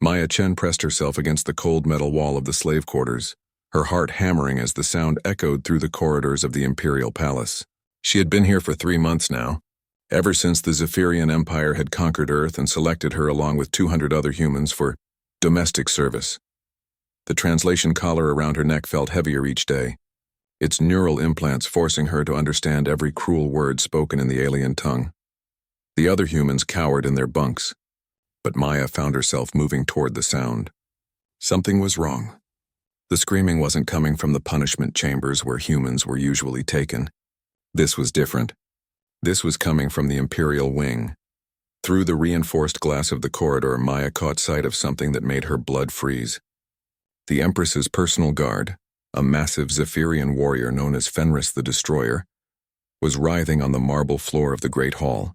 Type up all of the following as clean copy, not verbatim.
Maya Chen pressed herself against the cold metal wall of the slave quarters, her heart hammering as the sound echoed through the corridors of the imperial palace. She had been here for 3 months now, ever since the Zephyrian Empire had conquered Earth and selected her along with 200 other humans for domestic service. The translation collar around her neck felt heavier each day, its neural implants forcing her to understand every cruel word spoken in the alien tongue. The other humans cowered in their bunks, but Maya found herself moving toward the sound. Something was wrong. The screaming wasn't coming from the punishment chambers where humans were usually taken. This was different. This was coming from the Imperial wing. Through the reinforced glass of the corridor, Maya caught sight of something that made her blood freeze. The Empress's personal guard, a massive Zephyrian warrior known as Fenris the Destroyer, was writhing on the marble floor of the Great Hall.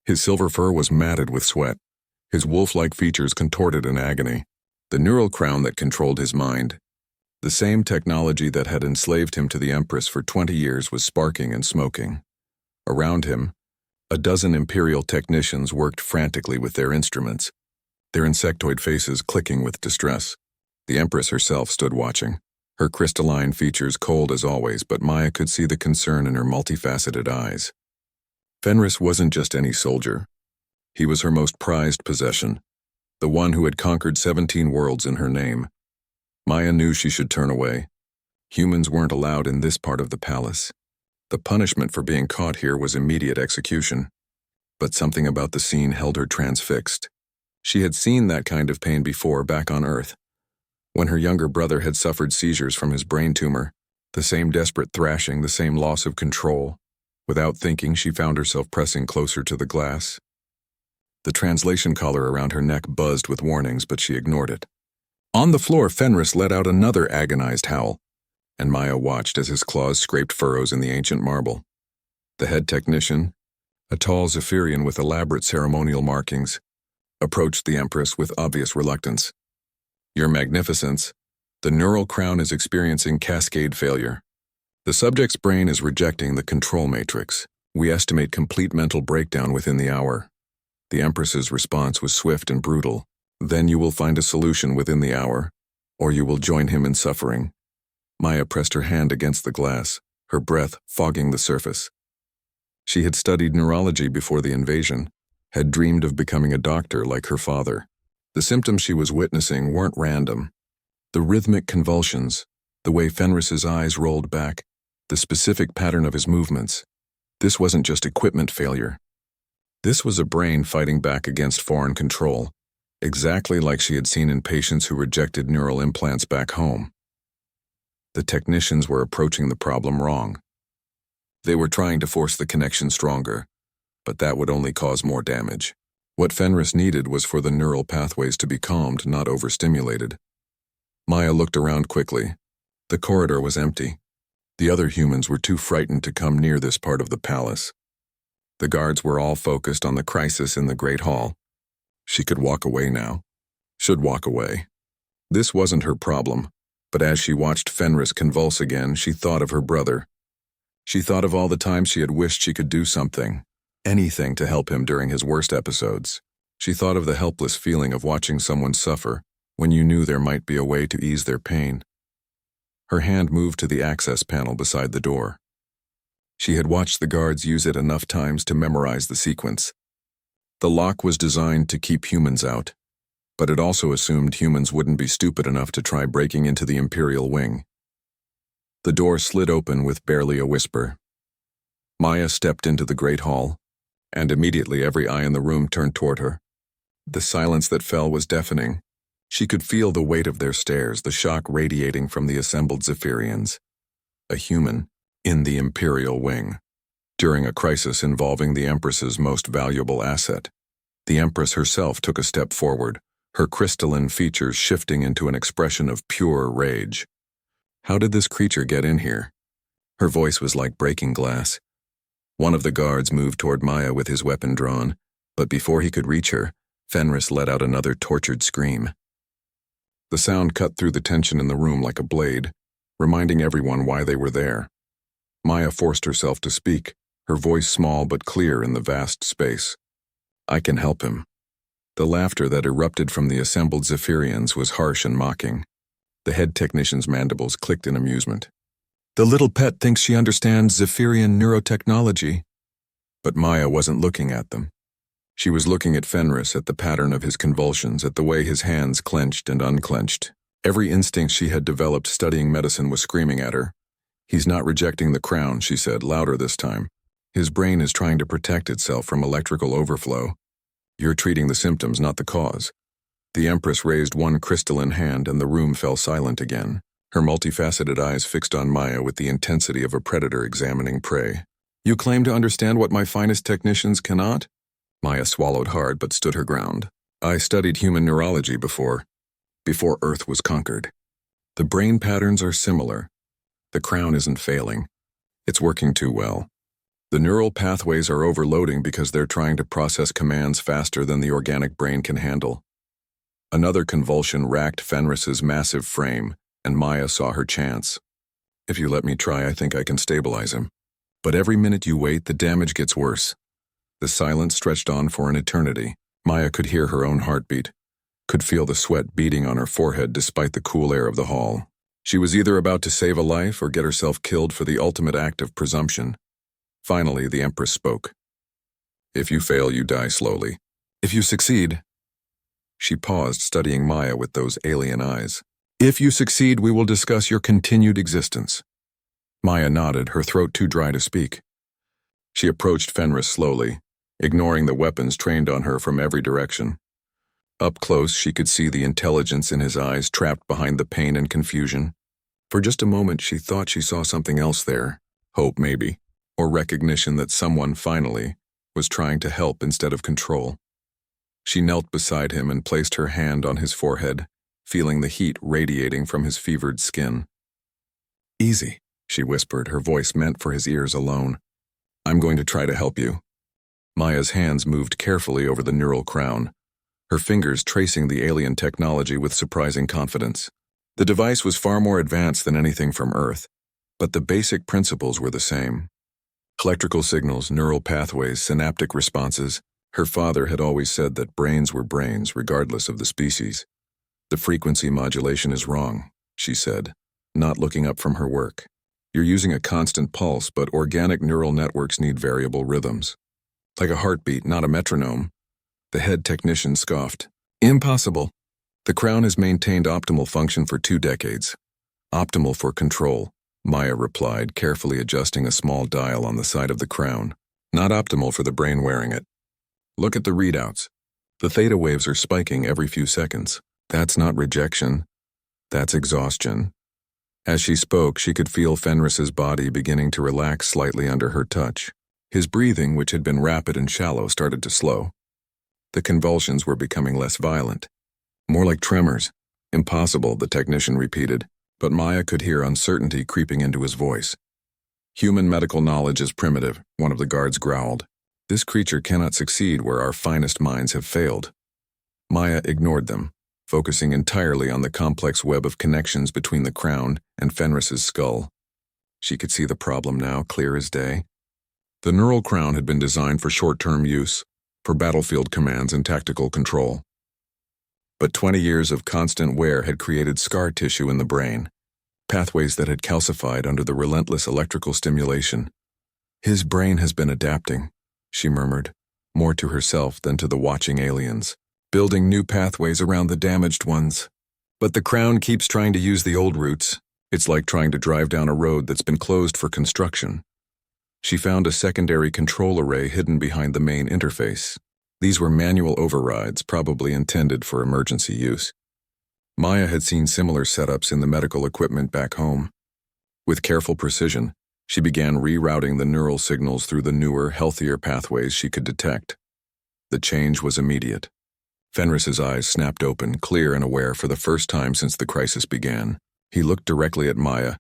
His silver fur was matted with sweat, his wolf-like features contorted in agony. The neural crown that controlled his mind, the same technology that had enslaved him to the Empress for 20 years, was sparking and smoking. Around him, a dozen Imperial technicians worked frantically with their instruments, their insectoid faces clicking with distress. The Empress herself stood watching, her crystalline features cold as always, but Maya could see the concern in her multifaceted eyes. Fenris wasn't just any soldier. He was her most prized possession, the one who had conquered 17 worlds in her name. Maya knew she should turn away. Humans weren't allowed in this part of the palace. The punishment for being caught here was immediate execution. But something about the scene held her transfixed. She had seen that kind of pain before back on Earth, when her younger brother had suffered seizures from his brain tumor, the same desperate thrashing, the same loss of control. Without thinking, she found herself pressing closer to the glass. The translation collar around her neck buzzed with warnings, but she ignored it. On the floor, Fenris let out another agonized howl, and Maya watched as his claws scraped furrows in the ancient marble. The head technician, a tall Zephyrian with elaborate ceremonial markings, approached the Empress with obvious reluctance. "Your Magnificence, the neural crown is experiencing cascade failure. The subject's brain is rejecting the control matrix. We estimate complete mental breakdown within the hour." The Empress's response was swift and brutal. "Then you will find a solution within the hour, or you will join him in suffering." Maya pressed her hand against the glass, her breath fogging the surface. She had studied neurology before the invasion, had dreamed of becoming a doctor like her father. The symptoms she was witnessing weren't random. The rhythmic convulsions, the way Fenris's eyes rolled back, the specific pattern of his movements. This wasn't just equipment failure. This was a brain fighting back against foreign control, exactly like she had seen in patients who rejected neural implants back home. The technicians were approaching the problem wrong. They were trying to force the connection stronger, but that would only cause more damage. What Fenris needed was for the neural pathways to be calmed, not overstimulated. Maya looked around quickly. The corridor was empty. The other humans were too frightened to come near this part of the palace. The guards were all focused on the crisis in the Great Hall. She could walk away now. Should walk away. This wasn't her problem, but as she watched Fenris convulse again, she thought of her brother. She thought of all the times she had wished she could do something, anything to help him during his worst episodes. She thought of the helpless feeling of watching someone suffer when you knew there might be a way to ease their pain. Her hand moved to the access panel beside the door. She had watched the guards use it enough times to memorize the sequence. The lock was designed to keep humans out, but it also assumed humans wouldn't be stupid enough to try breaking into the Imperial wing. The door slid open with barely a whisper. Maya stepped into the Great Hall, and immediately every eye in the room turned toward her. The silence that fell was deafening. She could feel the weight of their stares, the shock radiating from the assembled Zephyrians. A human in the Imperial wing, during a crisis involving the Empress's most valuable asset. The Empress herself took a step forward, her crystalline features shifting into an expression of pure rage. How did this creature get in here? Her voice was like breaking glass. One of the guards moved toward Maya with his weapon drawn, but before he could reach her, Fenris let out another tortured scream. The sound cut through the tension in the room like a blade, reminding everyone why they were there. Maya forced herself to speak, her voice small but clear in the vast space. "I can help him." The laughter that erupted from the assembled Zephyrians was harsh and mocking. The head technician's mandibles clicked in amusement. The little pet thinks she understands Zephyrian neurotechnology. But Maya wasn't looking at them. She was looking at Fenris, at the pattern of his convulsions, at the way his hands clenched and unclenched. Every instinct she had developed studying medicine was screaming at her. He's not rejecting the crown, she said, louder this time. His brain is trying to protect itself from electrical overflow. You're treating the symptoms, not the cause. The Empress raised one crystalline hand and the room fell silent again, her multifaceted eyes fixed on Maya with the intensity of a predator examining prey. You claim to understand what my finest technicians cannot? Maya swallowed hard but stood her ground. I studied human neurology before Earth was conquered. The brain patterns are similar. The crown isn't failing. It's working too well. The neural pathways are overloading because they're trying to process commands faster than the organic brain can handle. Another convulsion racked Fenris's massive frame, and Maya saw her chance. If you let me try, I think I can stabilize him. But every minute you wait, the damage gets worse. The silence stretched on for an eternity. Maya could hear her own heartbeat, could feel the sweat beading on her forehead despite the cool air of the hall. She was either about to save a life or get herself killed for the ultimate act of presumption. Finally, the Empress spoke. If you fail, you die slowly. If you succeed... She paused, studying Maya with those alien eyes. If you succeed, we will discuss your continued existence. Maya nodded, her throat too dry to speak. She approached Fenris slowly, ignoring the weapons trained on her from every direction. Up close, she could see the intelligence in his eyes trapped behind the pain and confusion. For just a moment, she thought she saw something else there. Hope, maybe. Or recognition that someone, finally, was trying to help instead of control. She knelt beside him and placed her hand on his forehead, feeling the heat radiating from his fevered skin. Easy, she whispered, her voice meant for his ears alone. I'm going to try to help you. Maya's hands moved carefully over the neural crown, her fingers tracing the alien technology with surprising confidence. The device was far more advanced than anything from Earth, but the basic principles were the same. Electrical signals, neural pathways, synaptic responses. Her father had always said that brains were brains, regardless of the species. The frequency modulation is wrong, she said, not looking up from her work. You're using a constant pulse, but organic neural networks need variable rhythms. Like a heartbeat, not a metronome. The head technician scoffed. Impossible. The crown has maintained optimal function for 2 decades. Optimal for control, Maya replied, carefully adjusting a small dial on the side of the crown. Not optimal for the brain wearing it. Look at the readouts. The theta waves are spiking every few seconds. That's not rejection. That's exhaustion. As she spoke, she could feel Fenris's body beginning to relax slightly under her touch. His breathing, which had been rapid and shallow, started to slow. The convulsions were becoming less violent. More like tremors. Impossible, the technician repeated, but Maya could hear uncertainty creeping into his voice. Human medical knowledge is primitive, one of the guards growled. This creature cannot succeed where our finest minds have failed. Maya ignored them, focusing entirely on the complex web of connections between the crown and Fenris's skull. She could see the problem now, clear as day. The neural crown had been designed for short-term use, for battlefield commands and tactical control. But 20 years of constant wear had created scar tissue in the brain, pathways that had calcified under the relentless electrical stimulation. His brain has been adapting, she murmured, more to herself than to the watching aliens, building new pathways around the damaged ones. But the crown keeps trying to use the old routes. It's like trying to drive down a road that's been closed for construction. She found a secondary control array hidden behind the main interface. These were manual overrides, probably intended for emergency use. Maya had seen similar setups in the medical equipment back home. With careful precision, she began rerouting the neural signals through the newer, healthier pathways she could detect. The change was immediate. Fenris's eyes snapped open, clear and aware for the first time since the crisis began. He looked directly at Maya,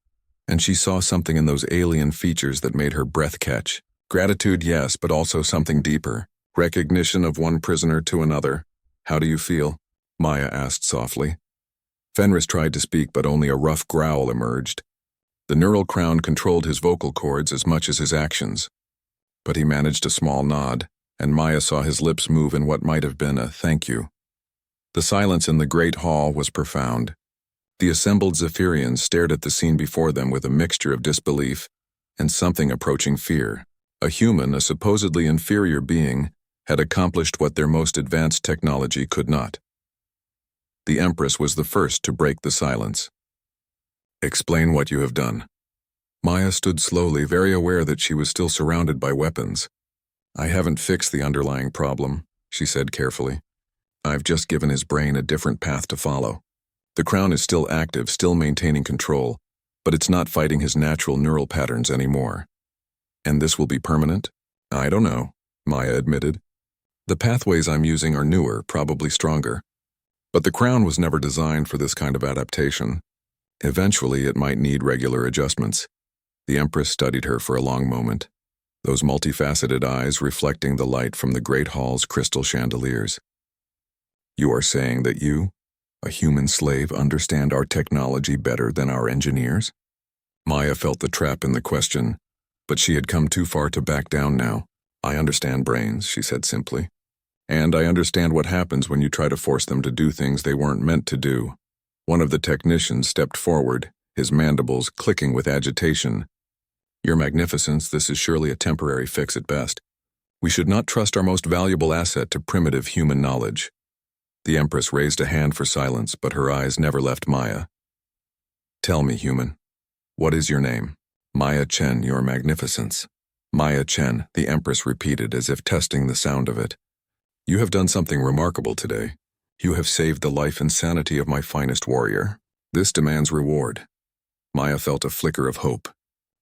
and she saw something in those alien features that made her breath catch. Gratitude, yes, but also something deeper. Recognition of one prisoner to another. How do you feel? Maya asked softly. Fenris tried to speak, but only a rough growl emerged. The neural crown controlled his vocal cords as much as his actions. But he managed a small nod, and Maya saw his lips move in what might have been a thank you. The silence in the great hall was profound. The assembled Zephyrians stared at the scene before them with a mixture of disbelief and something approaching fear. A human, a supposedly inferior being, had accomplished what their most advanced technology could not. The Empress was the first to break the silence. "Explain what you have done." Maya stood slowly, very aware that she was still surrounded by weapons. "I haven't fixed the underlying problem," she said carefully. "I've just given his brain a different path to follow. The crown is still active, still maintaining control, but it's not fighting his natural neural patterns anymore." "And this will be permanent?" "I don't know," Maya admitted. "The pathways I'm using are newer, probably stronger. But the crown was never designed for this kind of adaptation. Eventually, it might need regular adjustments." The Empress studied her for a long moment, those multifaceted eyes reflecting the light from the great hall's crystal chandeliers. "You are saying that you, a human slave, understand our technology better than our engineers?" Maya felt the trap in the question, but she had come too far to back down now. "I understand brains," she said simply. "And I understand what happens when you try to force them to do things they weren't meant to do." One of the technicians stepped forward, his mandibles clicking with agitation. "Your Magnificence, this is surely a temporary fix at best. We should not trust our most valuable asset to primitive human knowledge." The Empress raised a hand for silence, but her eyes never left Maya. "Tell me, human, what is your name?" "Maya Chen, Your Magnificence." "Maya Chen," the Empress repeated as if testing the sound of it. "You have done something remarkable today. You have saved the life and sanity of my finest warrior. This demands reward." Maya felt a flicker of hope,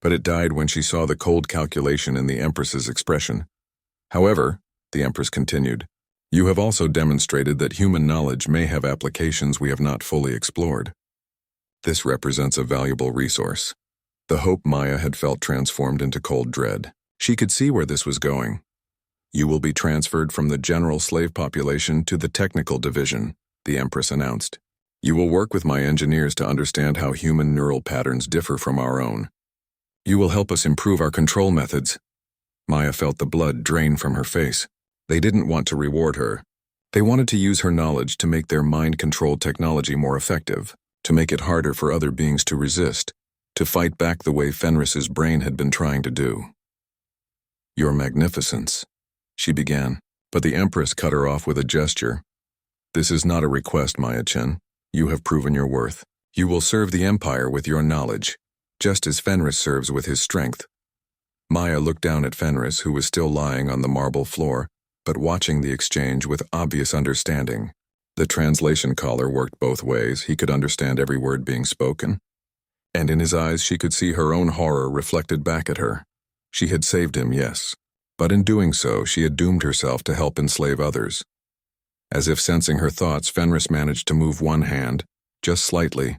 but it died when she saw the cold calculation in the Empress's expression. "However," the Empress continued, "you have also demonstrated that human knowledge may have applications we have not fully explored. This represents a valuable resource." The hope Maya had felt transformed into cold dread. She could see where this was going. "You will be transferred from the general slave population to the technical division," the Empress announced. "You will work with my engineers to understand how human neural patterns differ from our own. You will help us improve our control methods." Maya felt the blood drain from her face. They didn't want to reward her. They wanted to use her knowledge to make their mind-controlled technology more effective, to make it harder for other beings to resist, to fight back the way Fenris's brain had been trying to do. "Your Magnificence," she began, but the Empress cut her off with a gesture. "This is not a request, Maya Chen. You have proven your worth. You will serve the Empire with your knowledge, just as Fenris serves with his strength." Maya looked down at Fenris, who was still lying on the marble floor, but watching the exchange with obvious understanding. The translation collar worked both ways. He could understand every word being spoken. And in his eyes she could see her own horror reflected back at her. She had saved him, yes, but in doing so she had doomed herself to help enslave others. As if sensing her thoughts, Fenris managed to move one hand, just slightly.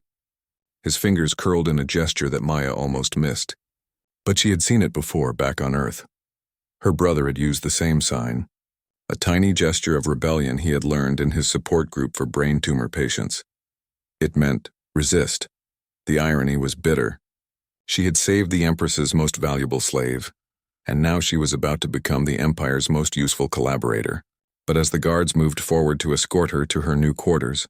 His fingers curled in a gesture that Maya almost missed. But she had seen it before, back on Earth. Her brother had used the same sign, a tiny gesture of rebellion he had learned in his support group for brain tumor patients. It meant, resist. The irony was bitter. She had saved the Empress's most valuable slave, and now she was about to become the Empire's most useful collaborator. But as the guards moved forward to escort her to her new quarters,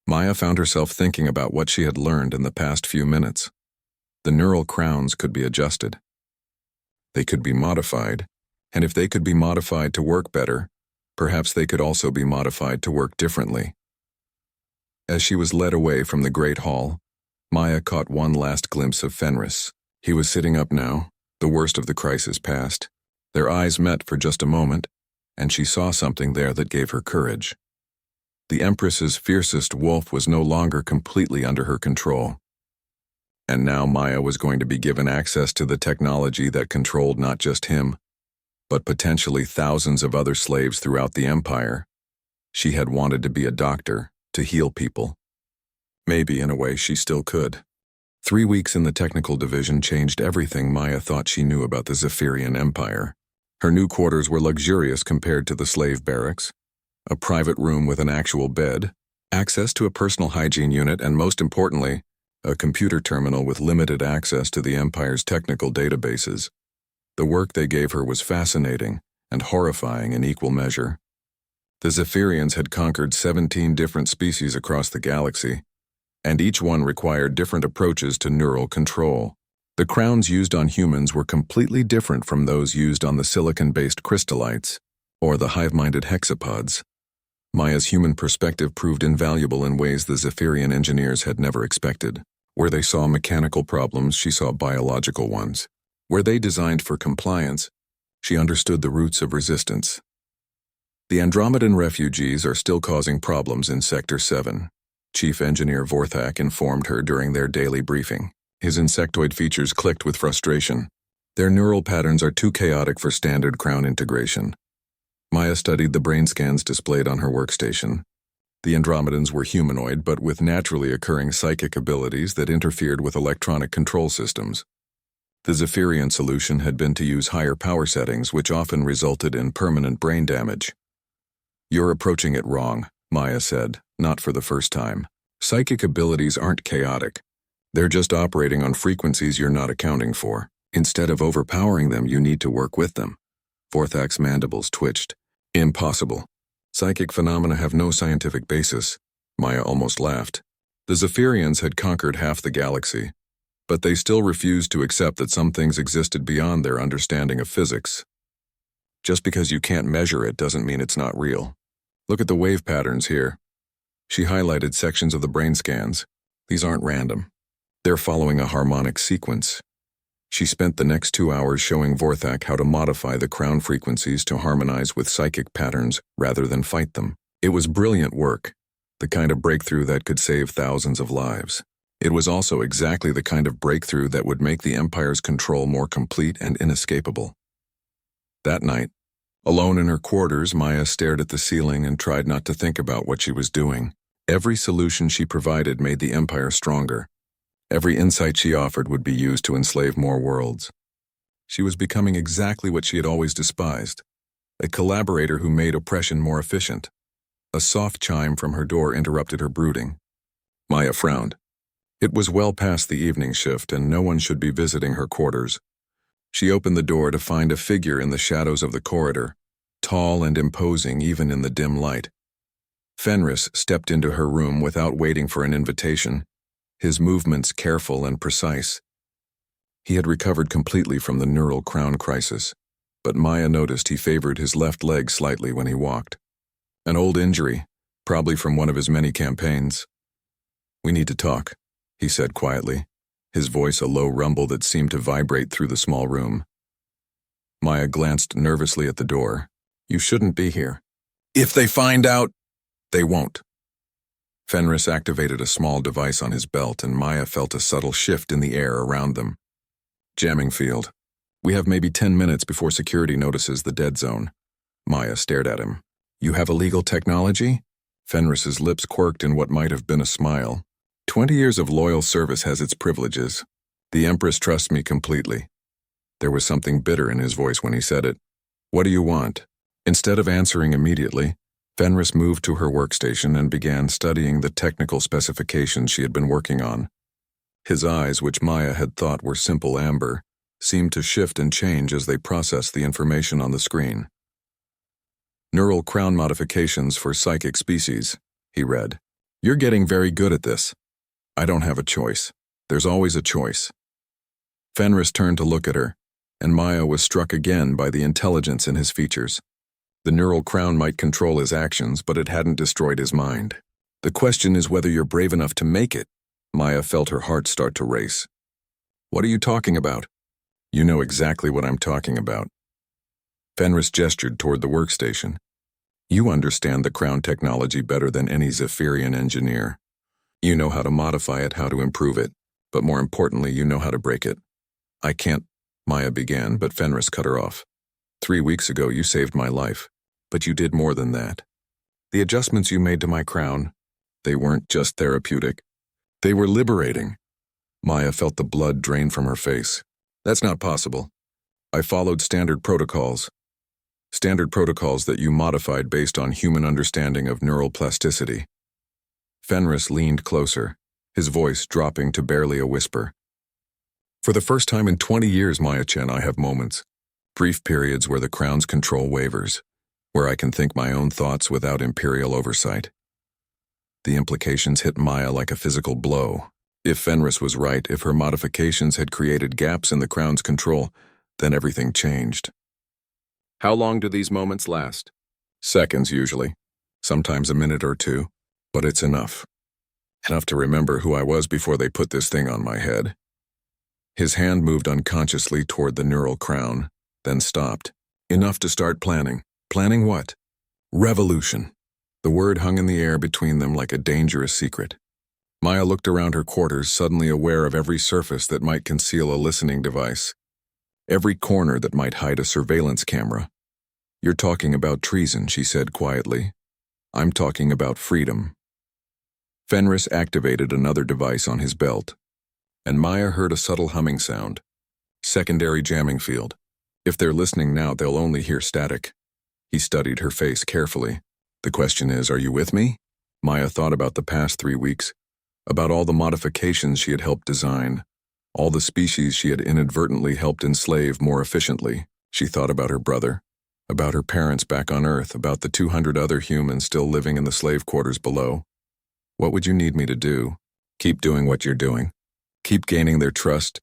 Maya found herself thinking about what she had learned in the past few minutes. The neural crowns could be adjusted. They could be modified, and if they could be modified to work better, perhaps they could also be modified to work differently. As she was led away from the great hall, Maya caught one last glimpse of Fenris. He was sitting up now, the worst of the crisis past. Their eyes met for just a moment, and she saw something there that gave her courage. The Empress's fiercest wolf was no longer completely under her control. And now Maya was going to be given access to the technology that controlled not just him, but potentially thousands of other slaves throughout the Empire. She had wanted to be a doctor, to heal people. Maybe, in a way, she still could. 3 weeks in the technical division changed everything Maya thought she knew about the Zephyrian Empire. Her new quarters were luxurious compared to the slave barracks. A private room with an actual bed, access to a personal hygiene unit, and most importantly, a computer terminal with limited access to the Empire's technical databases. The work they gave her was fascinating and horrifying in equal measure. The Zephyrians had conquered 17 different species across the galaxy, and each one required different approaches to neural control. The crowns used on humans were completely different from those used on the silicon-based crystallites, or the hive-minded hexapods. Maya's human perspective proved invaluable in ways the Zephyrian engineers had never expected. Where they saw mechanical problems, she saw biological ones. Where they designed for compliance, she understood the roots of resistance. The Andromedan refugees are still causing problems in Sector 7. Chief Engineer Vorthak informed her during their daily briefing. His insectoid features clicked with frustration. Their neural patterns are too chaotic for standard crown integration. Maya studied the brain scans displayed on her workstation. The Andromedans were humanoid, but with naturally occurring psychic abilities that interfered with electronic control systems. The Zephyrian solution had been to use higher power settings, which often resulted in permanent brain damage. "You're approaching it wrong," Maya said, not for the first time. "Psychic abilities aren't chaotic. They're just operating on frequencies you're not accounting for. Instead of overpowering them, you need to work with them." Vorthak's mandibles twitched. "Impossible. Psychic phenomena have no scientific basis." Maya almost laughed. The Zephyrians had conquered half the galaxy, but they still refused to accept that some things existed beyond their understanding of physics. Just because you can't measure it doesn't mean it's not real. Look at the wave patterns here. She highlighted sections of the brain scans. These aren't random. They're following a harmonic sequence. She spent the next 2 hours showing Vorthak how to modify the crown frequencies to harmonize with psychic patterns rather than fight them. It was brilliant work, the kind of breakthrough that could save thousands of lives. It was also exactly the kind of breakthrough that would make the Empire's control more complete and inescapable. That night, alone in her quarters, Maya stared at the ceiling and tried not to think about what she was doing. Every solution she provided made the Empire stronger. Every insight she offered would be used to enslave more worlds. She was becoming exactly what she had always despised, a collaborator who made oppression more efficient. A soft chime from her door interrupted her brooding. Maya frowned. It was well past the evening shift, and no one should be visiting her quarters. She opened the door to find a figure in the shadows of the corridor, tall and imposing even in the dim light. Fenris stepped into her room without waiting for an invitation, his movements careful and precise. He had recovered completely from the neural crown crisis, but Maya noticed he favored his left leg slightly when he walked. An old injury, probably from one of his many campaigns. "We need to talk," he said quietly, his voice a low rumble that seemed to vibrate through the small room. Maya glanced nervously at the door. "You shouldn't be here." "If they find out..." "They won't." Fenris activated a small device on his belt, and Maya felt a subtle shift in the air around them. "Jamming field. We have maybe 10 minutes before security notices the dead zone." Maya stared at him. "You have illegal technology?" Fenris's lips quirked in what might have been a smile. 20 years of loyal service has its privileges. The Empress trusts me completely." There was something bitter in his voice when he said it. "What do you want?" Instead of answering immediately, Fenris moved to her workstation and began studying the technical specifications she had been working on. His eyes, which Maya had thought were simple amber, seemed to shift and change as they processed the information on the screen. "Neural crown modifications for psychic species," he read. "You're getting very good at this." "I don't have a choice. There's always a choice." Fenris turned to look at her, and Maya was struck again by the intelligence in his features. The neural crown might control his actions, but it hadn't destroyed his mind. "The question is whether you're brave enough to make it." Maya felt her heart start to race. "What are you talking about?" "You know exactly what I'm talking about." Fenris gestured toward the workstation. "You understand the crown technology better than any Zephyrian engineer. You know how to modify it, how to improve it, but more importantly, you know how to break it." "I can't," Maya began, but Fenris cut her off. 3 weeks ago, you saved my life, but you did more than that. The adjustments you made to my crown, they weren't just therapeutic. They were liberating." Maya felt the blood drain from her face. "That's not possible. I followed standard protocols. Standard protocols that you modified based on human understanding of neural plasticity." Fenris leaned closer, his voice dropping to barely a whisper. "For the first time in 20 years, Maya-chan, I have moments. Brief periods where the crown's control wavers. where I can think my own thoughts without imperial oversight. The implications hit Maya like a physical blow. If Fenris was right, if her modifications had created gaps in the Crown's control, then everything changed. How long do these moments last? Seconds, usually. Sometimes a minute or two, but it's enough. Enough to remember who I was before they put this thing on my head. His hand moved unconsciously toward the neural crown, then stopped. Enough to start planning. Planning what? Revolution. The word hung in the air between them like a dangerous secret. Maya looked around her quarters, suddenly aware of every surface that might conceal a listening device, every corner that might hide a surveillance camera. You're talking about treason, she said quietly. I'm talking about freedom. Fenris activated another device on his belt, and Maya heard a subtle humming sound. Secondary jamming field. If they're listening now, they'll only hear static. He studied her face carefully. The question is, are you with me? Maya thought about the past 3 weeks, about all the modifications she had helped design, all the species she had inadvertently helped enslave more efficiently. She thought about her brother, about her parents back on Earth, about the 200 other humans still living in the slave quarters below. What would you need me to do? Keep doing what you're doing. Keep gaining their trust.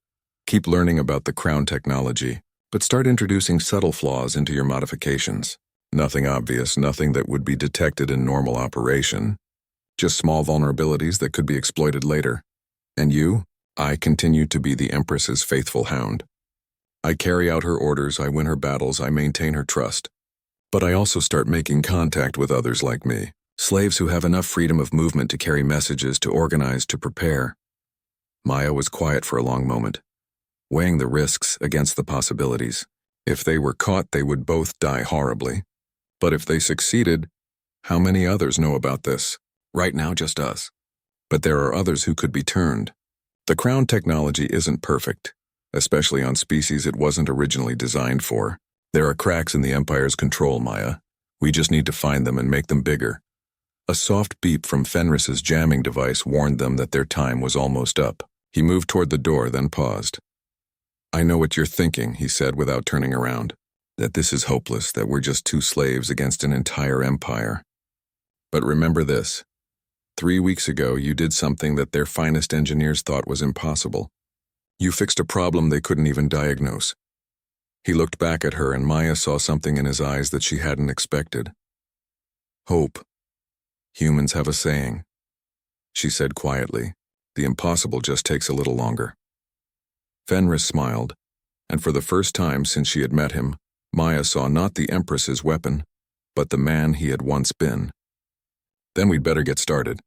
Keep learning about the Crown technology, but start introducing subtle flaws into your modifications. Nothing obvious, nothing that would be detected in normal operation. Just small vulnerabilities that could be exploited later. And you? I continue to be the Empress's faithful hound. I carry out her orders, I win her battles, I maintain her trust. But I also start making contact with others like me. Slaves who have enough freedom of movement to carry messages, to organize, to prepare. Maya was quiet for a long moment, weighing the risks against the possibilities. If they were caught, they would both die horribly. But if they succeeded, how many others know about this? Right now, just us. But there are others who could be turned. The Crown technology isn't perfect, especially on species it wasn't originally designed for. There are cracks in the Empire's control, Maya. We just need to find them and make them bigger. A soft beep from Fenris's jamming device warned them that their time was almost up. He moved toward the door, then paused. I know what you're thinking, he said without turning around. That this is hopeless, that we're just 2 slaves against an entire empire. But remember this. 3 weeks ago, you did something that their finest engineers thought was impossible. You fixed a problem they couldn't even diagnose. He looked back at her, and Maya saw something in his eyes that she hadn't expected. Hope. Humans have a saying. She said quietly, the impossible just takes a little longer. Fenris smiled, and for the first time since she had met him, Maya saw not the Empress's weapon, but the man he had once been. Then we'd better get started.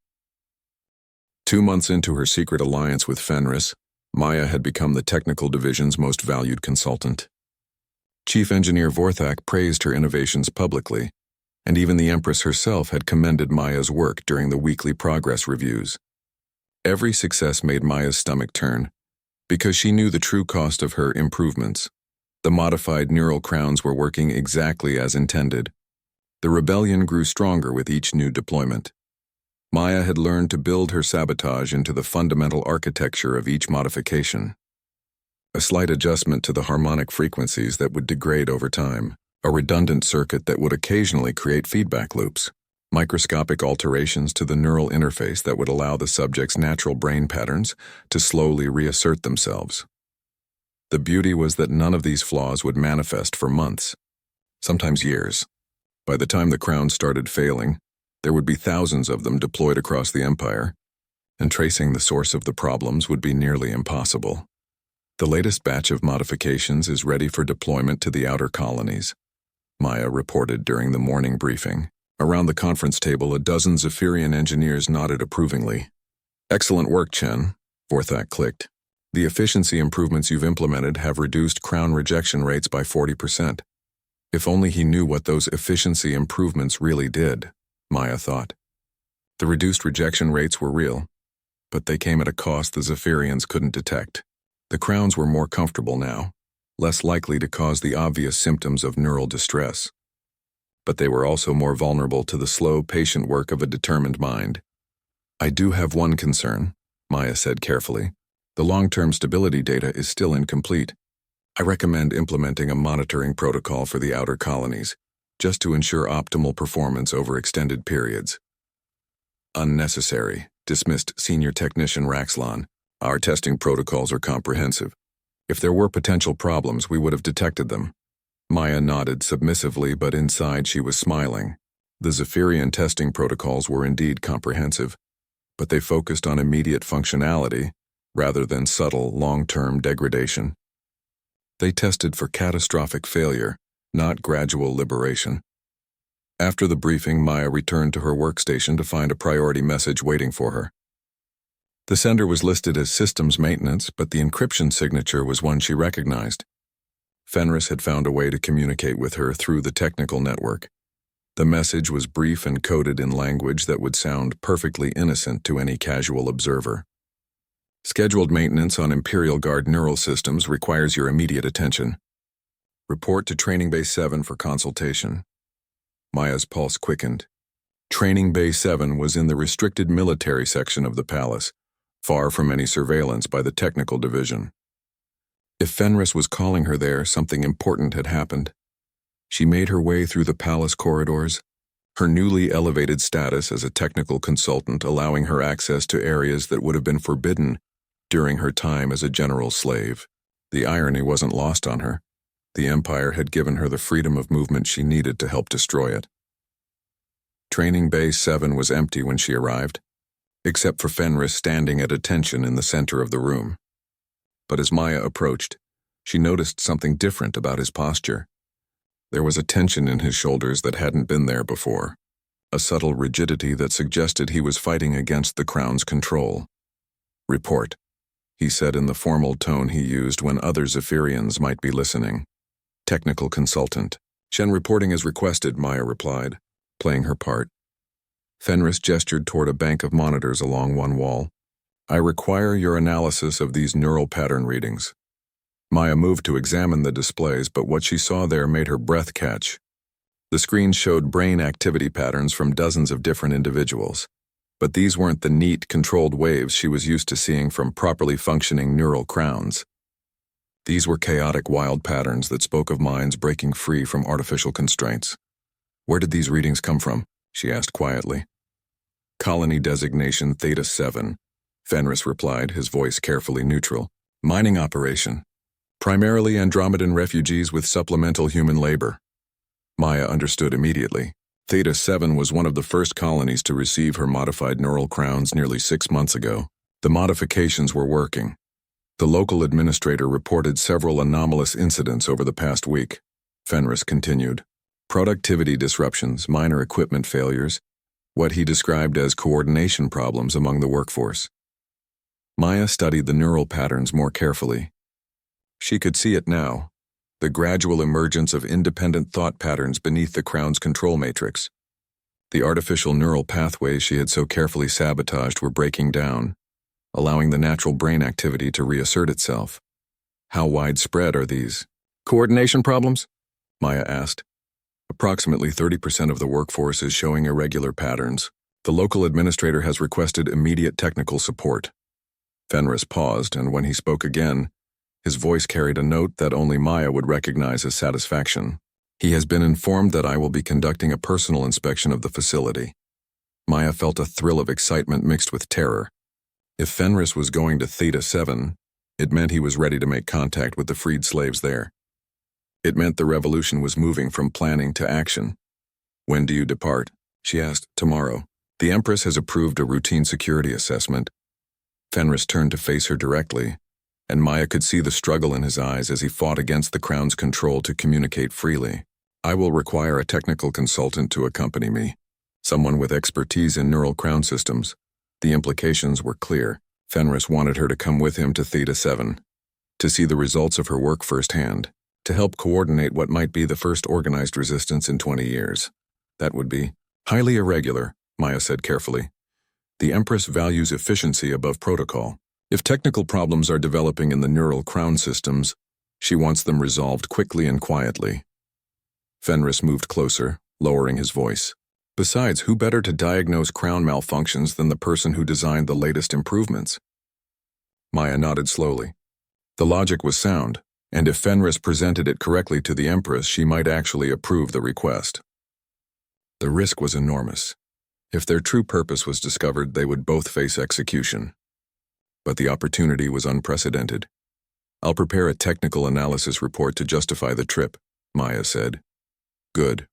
2 months into her secret alliance with Fenris, Maya had become the technical division's most valued consultant. Chief Engineer Vorthak praised her innovations publicly, and even the Empress herself had commended Maya's work during the weekly progress reviews. Every success made Maya's stomach turn, because she knew the true cost of her improvements. The modified neural crowns were working exactly as intended. The rebellion grew stronger with each new deployment. Maya had learned to build her sabotage into the fundamental architecture of each modification. A slight adjustment to the harmonic frequencies that would degrade over time, a redundant circuit that would occasionally create feedback loops, microscopic alterations to the neural interface that would allow the subject's natural brain patterns to slowly reassert themselves. The beauty was that none of these flaws would manifest for months, sometimes years. By the time the Crown started failing, there would be thousands of them deployed across the Empire, and tracing the source of the problems would be nearly impossible. The latest batch of modifications is ready for deployment to the outer colonies, Maya reported during the morning briefing. Around the conference table, a dozen Zephyrian engineers nodded approvingly. Excellent work, Chen, Vorthak clicked. The efficiency improvements you've implemented have reduced Crown rejection rates by 40%. If only he knew what those efficiency improvements really did, Maya thought. The reduced rejection rates were real, but they came at a cost the Zephyrians couldn't detect. The Crowns were more comfortable now, less likely to cause the obvious symptoms of neural distress. But they were also more vulnerable to the slow, patient work of a determined mind. I do have one concern, Maya said carefully. The long-term stability data is still incomplete. I recommend implementing a monitoring protocol for the outer colonies. just to ensure optimal performance over extended periods. Unnecessary, dismissed Senior Technician Raxlon. Our testing protocols are comprehensive. If there were potential problems, we would have detected them. Maya nodded submissively, but inside she was smiling. The Zephyrian testing protocols were indeed comprehensive, but they focused on immediate functionality rather than subtle, long-term degradation. They tested for catastrophic failure, not gradual liberation. After the briefing, Maya returned to her workstation to find a priority message waiting for her. The sender was listed as systems maintenance, but the encryption signature was one she recognized. Fenris had found a way to communicate with her through the technical network. The message was brief and coded in language that would sound perfectly innocent to any casual observer. Scheduled maintenance on Imperial Guard neural systems requires your immediate attention. Report to Training Bay 7 for consultation. Maya's pulse quickened. Training Bay 7 was in the restricted military section of the palace, far from any surveillance by the technical division. If Fenris was calling her there, something important had happened. She made her way through the palace corridors, her newly elevated status as a technical consultant allowing her access to areas that would have been forbidden during her time as a general slave. The irony wasn't lost on her. The Empire had given her the freedom of movement she needed to help destroy it. Training Bay 7 was empty when she arrived, except for Fenris standing at attention in the center of the room. But as Maya approached, she noticed something different about his posture. There was a tension in his shoulders that hadn't been there before, a subtle rigidity that suggested he was fighting against the Crown's control. "Report," he said in the formal tone he used when other Zephyrians might be listening. "Technical consultant." "Shen reporting as requested," Maya replied, playing her part. Fenris gestured toward a bank of monitors along one wall. "I require your analysis of these neural pattern readings." Maya moved to examine the displays, but what she saw there made her breath catch. The screen showed brain activity patterns from dozens of different individuals, but these weren't the neat, controlled waves she was used to seeing from properly functioning neural crowns. These were chaotic, wild patterns that spoke of minds breaking free from artificial constraints. "Where did these readings come from?" she asked quietly. "Colony designation Theta 7, Fenris replied, his voice carefully neutral. "Mining operation. Primarily Andromedan refugees with supplemental human labor." Maya understood immediately. Theta 7 was one of the first colonies to receive her modified neural crowns nearly 6 months ago. The modifications were working. The local administrator reported several anomalous incidents over the past week. Fenris continued. Productivity disruptions, minor equipment failures, what he described as coordination problems among the workforce. Maya studied the neural patterns more carefully. She could see it now, the gradual emergence of independent thought patterns beneath the Crown's control matrix. The artificial neural pathways she had so carefully sabotaged were breaking down, allowing the natural brain activity to reassert itself. "How widespread are these coordination problems?" Maya asked. "Approximately 30% of the workforce is showing irregular patterns. The local administrator has requested immediate technical support." Fenris paused, and when he spoke again, his voice carried a note that only Maya would recognize as satisfaction. "He has been informed that I will be conducting a personal inspection of the facility." Maya felt a thrill of excitement mixed with terror. If Fenris was going to Theta 7, it meant he was ready to make contact with the freed slaves there. It meant the revolution was moving from planning to action. "When do you depart?" she asked. "Tomorrow. The Empress has approved a routine security assessment." Fenris turned to face her directly, and Maya could see the struggle in his eyes as he fought against the Crown's control to communicate freely. "I will require a technical consultant to accompany me, someone with expertise in neural crown systems." The implications were clear. Fenris wanted her to come with him to Theta 7, to see the results of her work firsthand, to help coordinate what might be the first organized resistance in 20 years. That would be highly irregular, Maya said carefully. The Empress values efficiency above protocol. If technical problems are developing in the neural crown systems, she wants them resolved quickly and quietly. Fenris moved closer, lowering his voice. "Besides, who better to diagnose crown malfunctions than the person who designed the latest improvements?" Maya nodded slowly. The logic was sound, and if Fenris presented it correctly to the Empress, she might actually approve the request. The risk was enormous. If their true purpose was discovered, they would both face execution. But the opportunity was unprecedented. "I'll prepare a technical analysis report to justify the trip," Maya said. "Good."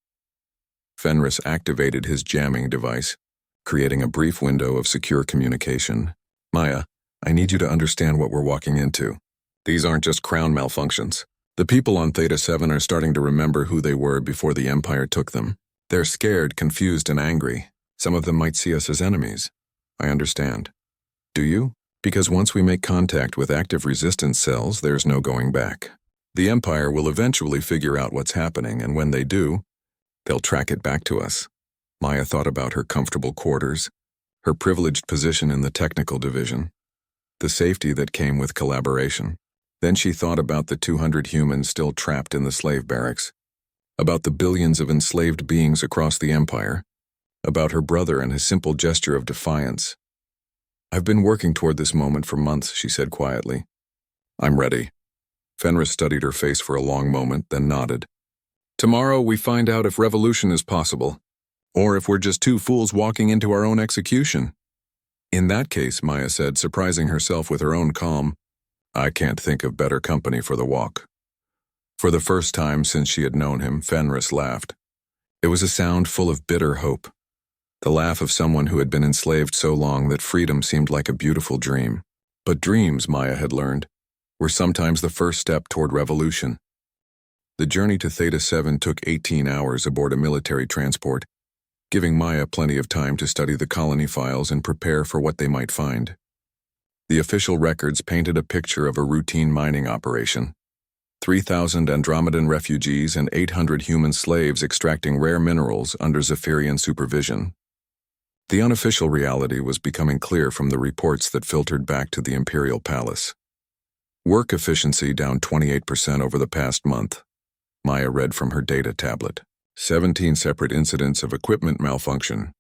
Fenris activated his jamming device, creating a brief window of secure communication. "Maya, I need you to understand what we're walking into. These aren't just crown malfunctions. The people on Theta 7 are starting to remember who they were before the Empire took them. They're scared, confused, and angry. Some of them might see us as enemies. I understand. Do you? Because once we make contact with active resistance cells, there's no going back. The Empire will eventually figure out what's happening, and when they do, they'll track it back to us." Maya thought about her comfortable quarters, her privileged position in the technical division, the safety that came with collaboration. Then she thought about the 200 humans still trapped in the slave barracks, about the billions of enslaved beings across the Empire, about her brother and his simple gesture of defiance. "I've been working toward this moment for months," she said quietly. "I'm ready." Fenris studied her face for a long moment, then nodded. "Tomorrow we find out if revolution is possible, or if we're just two fools walking into our own execution." "In that case," Maya said, surprising herself with her own calm, "I can't think of better company for the walk." For the first time since she had known him, Fenris laughed. It was a sound full of bitter hope. The laugh of someone who had been enslaved so long that freedom seemed like a beautiful dream. But dreams, Maya had learned, were sometimes the first step toward revolution. The journey to Theta 7 took 18 hours aboard a military transport, giving Maya plenty of time to study the colony files and prepare for what they might find. The official records painted a picture of a routine mining operation. 3,000 Andromedan refugees and 800 human slaves extracting rare minerals under Zephyrian supervision. The unofficial reality was becoming clear from the reports that filtered back to the Imperial Palace. Work efficiency down 28% over the past month, Maya read from her data tablet. 17 separate incidents of equipment malfunction.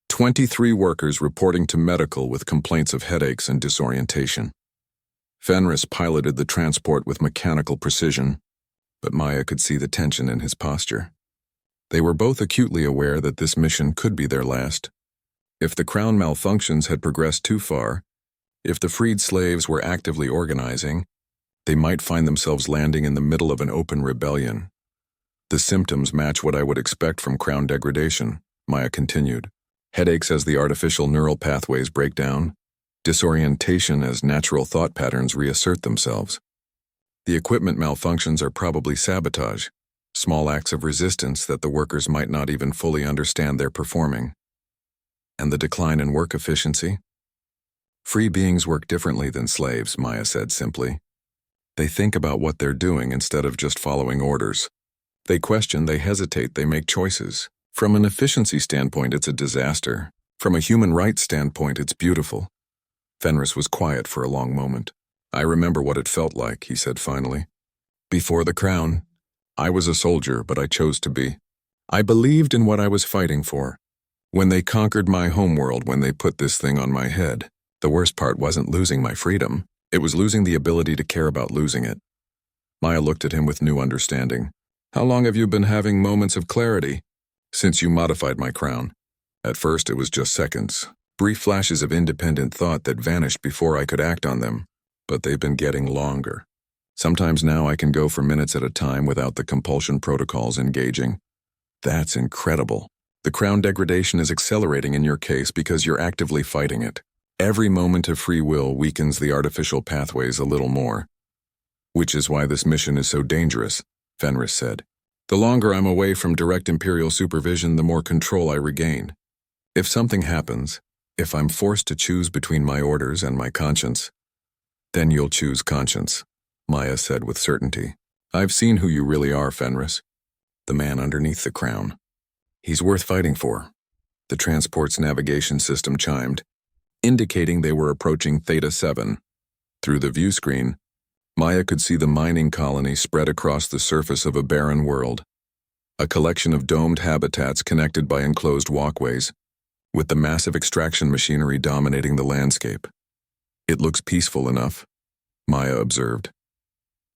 23 workers reporting to medical with complaints of headaches and disorientation. Fenris piloted the transport with mechanical precision, but Maya could see the tension in his posture. They were both acutely aware that this mission could be their last. If the crown malfunctions had progressed too far, if the freed slaves were actively organizing, they might find themselves landing in the middle of an open rebellion. "The symptoms match what I would expect from crown degradation," Maya continued. "Headaches as the artificial neural pathways break down, disorientation as natural thought patterns reassert themselves. The equipment malfunctions are probably sabotage, small acts of resistance that the workers might not even fully understand they're performing. And the decline in work efficiency? Free beings work differently than slaves," Maya said simply. "They think about what they're doing instead of just following orders. They question, they hesitate, they make choices. From an efficiency standpoint, it's a disaster. From a human rights standpoint, it's beautiful." Fenris was quiet for a long moment. "I remember what it felt like," he said finally. "Before the crown, I was a soldier, but I chose to be. I believed in what I was fighting for. When they conquered my homeworld, when they put this thing on my head, the worst part wasn't losing my freedom. It was losing the ability to care about losing it." Maya looked at him with new understanding. "How long have you been having moments of clarity?" "Since you modified my crown. At first it was just seconds, brief flashes of independent thought that vanished before I could act on them, but they've been getting longer. Sometimes now I can go for minutes at a time without the compulsion protocols engaging." "That's incredible. The crown degradation is accelerating in your case because you're actively fighting it. Every moment of free will weakens the artificial pathways a little more. Which is why this mission is so dangerous," Fenris said. "The longer I'm away from direct Imperial supervision, the more control I regain. If something happens, if I'm forced to choose between my orders and my conscience, then you'll choose conscience," Maya said with certainty. "I've seen who you really are, Fenris. The man underneath the crown. He's worth fighting for." The transport's navigation system chimed, indicating they were approaching Theta 7. Through the view screen, Maya could see the mining colony spread across the surface of a barren world, a collection of domed habitats connected by enclosed walkways, with the massive extraction machinery dominating the landscape. "It looks peaceful enough," Maya observed.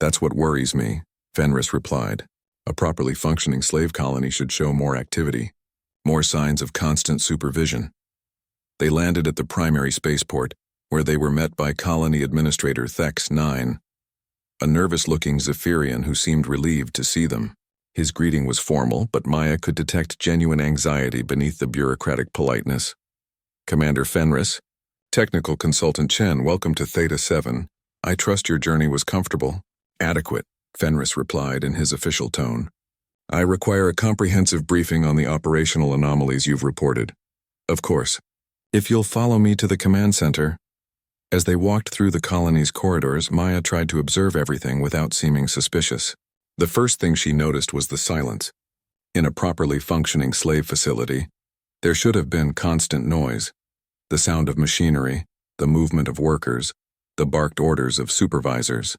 That's what worries me, Fenris replied. A properly functioning slave colony should show more activity, more signs of constant supervision. They landed at the primary spaceport, where they were met by Colony Administrator Thex-9, a nervous-looking Zephyrian who seemed relieved to see them. His greeting was formal, but Maya could detect genuine anxiety beneath the bureaucratic politeness. Commander Fenris, Technical Consultant Chen, welcome to Theta-7. I trust your journey was comfortable. Adequate, Fenris replied in his official tone. I require a comprehensive briefing on the operational anomalies you've reported. Of course. If you'll follow me to the command center. As they walked through the colony's corridors, Maya tried to observe everything without seeming suspicious. The first thing she noticed was the silence. In a properly functioning slave facility, there should have been constant noise. The sound of machinery, the movement of workers, the barked orders of supervisors.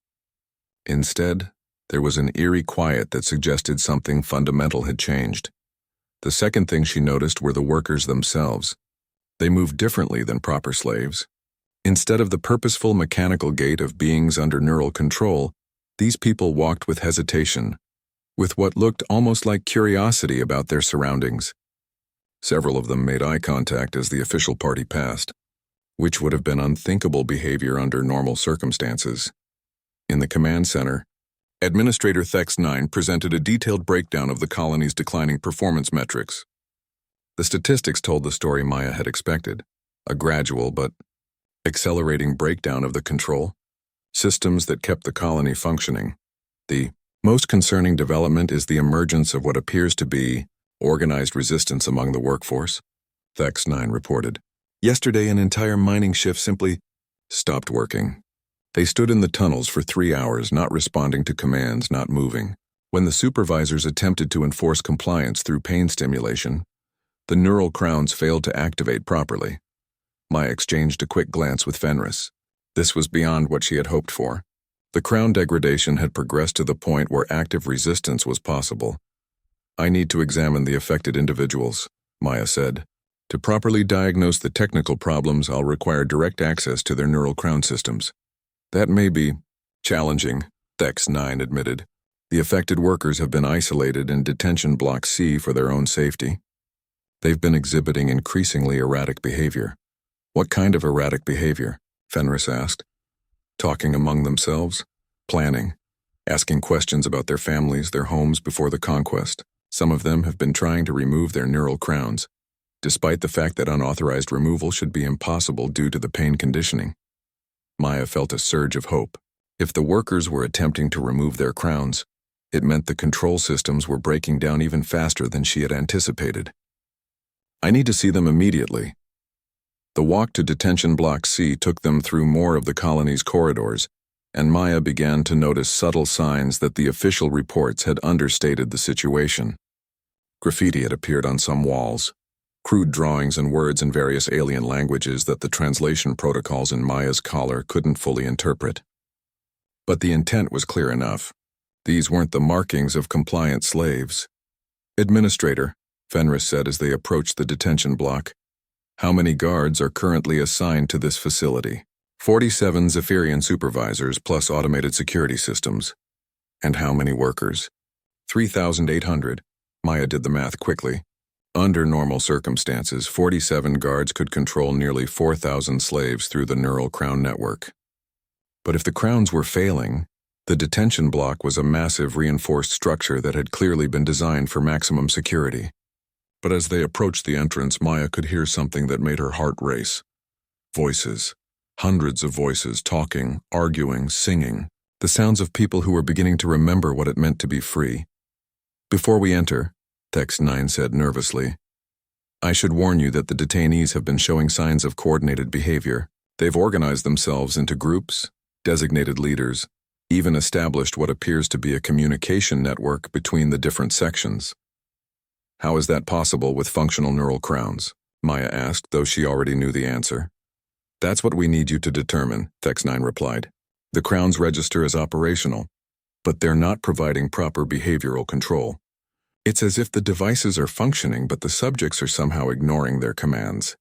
Instead, there was an eerie quiet that suggested something fundamental had changed. The second thing she noticed were the workers themselves. They moved differently than proper slaves. Instead of the purposeful mechanical gait of beings under neural control, these people walked with hesitation, with what looked almost like curiosity about their surroundings. Several of them made eye contact as the official party passed, which would have been unthinkable behavior under normal circumstances. In the command center, Administrator Thex-9 presented a detailed breakdown of the colony's declining performance metrics. The statistics told the story Maya had expected, a gradual but accelerating breakdown of the control systems that kept the colony functioning. The most concerning development is the emergence of what appears to be organized resistance among the workforce, Thex-9 reported. Yesterday, an entire mining shift simply stopped working. They stood in the tunnels for 3 hours, not responding to commands, not moving. When the supervisors attempted to enforce compliance through pain stimulation, the neural crowns failed to activate properly. Maya exchanged a quick glance with Fenris. This was beyond what she had hoped for. The crown degradation had progressed to the point where active resistance was possible. I need to examine the affected individuals, Maya said. To properly diagnose the technical problems, I'll require direct access to their neural crown systems. That may be challenging, Thex-9 admitted. The affected workers have been isolated in Detention Block C for their own safety. They've been exhibiting increasingly erratic behavior. What kind of erratic behavior? Fenris asked. Talking among themselves, planning, asking questions about their families, their homes before the conquest. Some of them have been trying to remove their neural crowns, despite the fact that unauthorized removal should be impossible due to the pain conditioning. Maya felt a surge of hope. If the workers were attempting to remove their crowns, it meant the control systems were breaking down even faster than she had anticipated. I need to see them immediately. The walk to Detention Block C took them through more of the colony's corridors, and Maya began to notice subtle signs that the official reports had understated the situation. Graffiti had appeared on some walls, crude drawings and words in various alien languages that the translation protocols in Maya's collar couldn't fully interpret. But the intent was clear enough. These weren't the markings of compliant slaves. Administrator, Fenris said as they approached the detention block, how many guards are currently assigned to this facility? 47 Zephyrian supervisors plus automated security systems. And how many workers? 3,800. Maya did the math quickly. Under normal circumstances, 47 guards could control nearly 4,000 slaves through the neural crown network. But if the crowns were failing, the detention block was a massive reinforced structure that had clearly been designed for maximum security. But as they approached the entrance, Maya could hear something that made her heart race. Voices. Hundreds of voices talking, arguing, singing. The sounds of people who were beginning to remember what it meant to be free. Before we enter, Thex-9 said nervously, I should warn you that the detainees have been showing signs of coordinated behavior. They've organized themselves into groups, designated leaders, even established what appears to be a communication network between the different sections. How is that possible with functional neural crowns? Maya asked, though she already knew the answer. That's what we need you to determine, Thex-9 replied. The crowns register as operational, but they're not providing proper behavioral control. It's as if the devices are functioning, but the subjects are somehow ignoring their commands.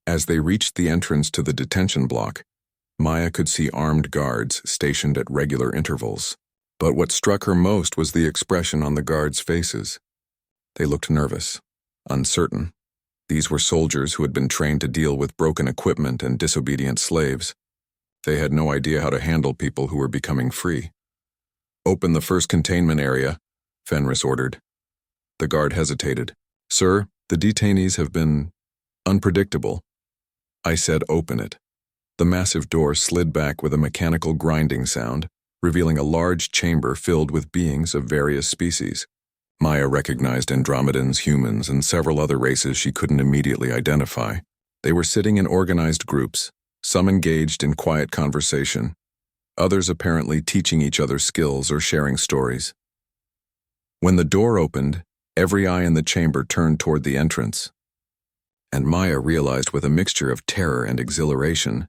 As they reached the entrance to the detention block, Maya could see armed guards stationed at regular intervals. But what struck her most was the expression on the guards' faces. They looked nervous, uncertain. These were soldiers who had been trained to deal with broken equipment and disobedient slaves. They had no idea how to handle people who were becoming free. "Open the first containment area," Fenris ordered. The guard hesitated. "Sir, the detainees have been unpredictable." I said, "Open it." The massive door slid back with a mechanical grinding sound, revealing a large chamber filled with beings of various species. Maya recognized Andromedans, humans, and several other races she couldn't immediately identify. They were sitting in organized groups, some engaged in quiet conversation, others apparently teaching each other skills or sharing stories. When the door opened, every eye in the chamber turned toward the entrance, and Maya realized with a mixture of terror and exhilaration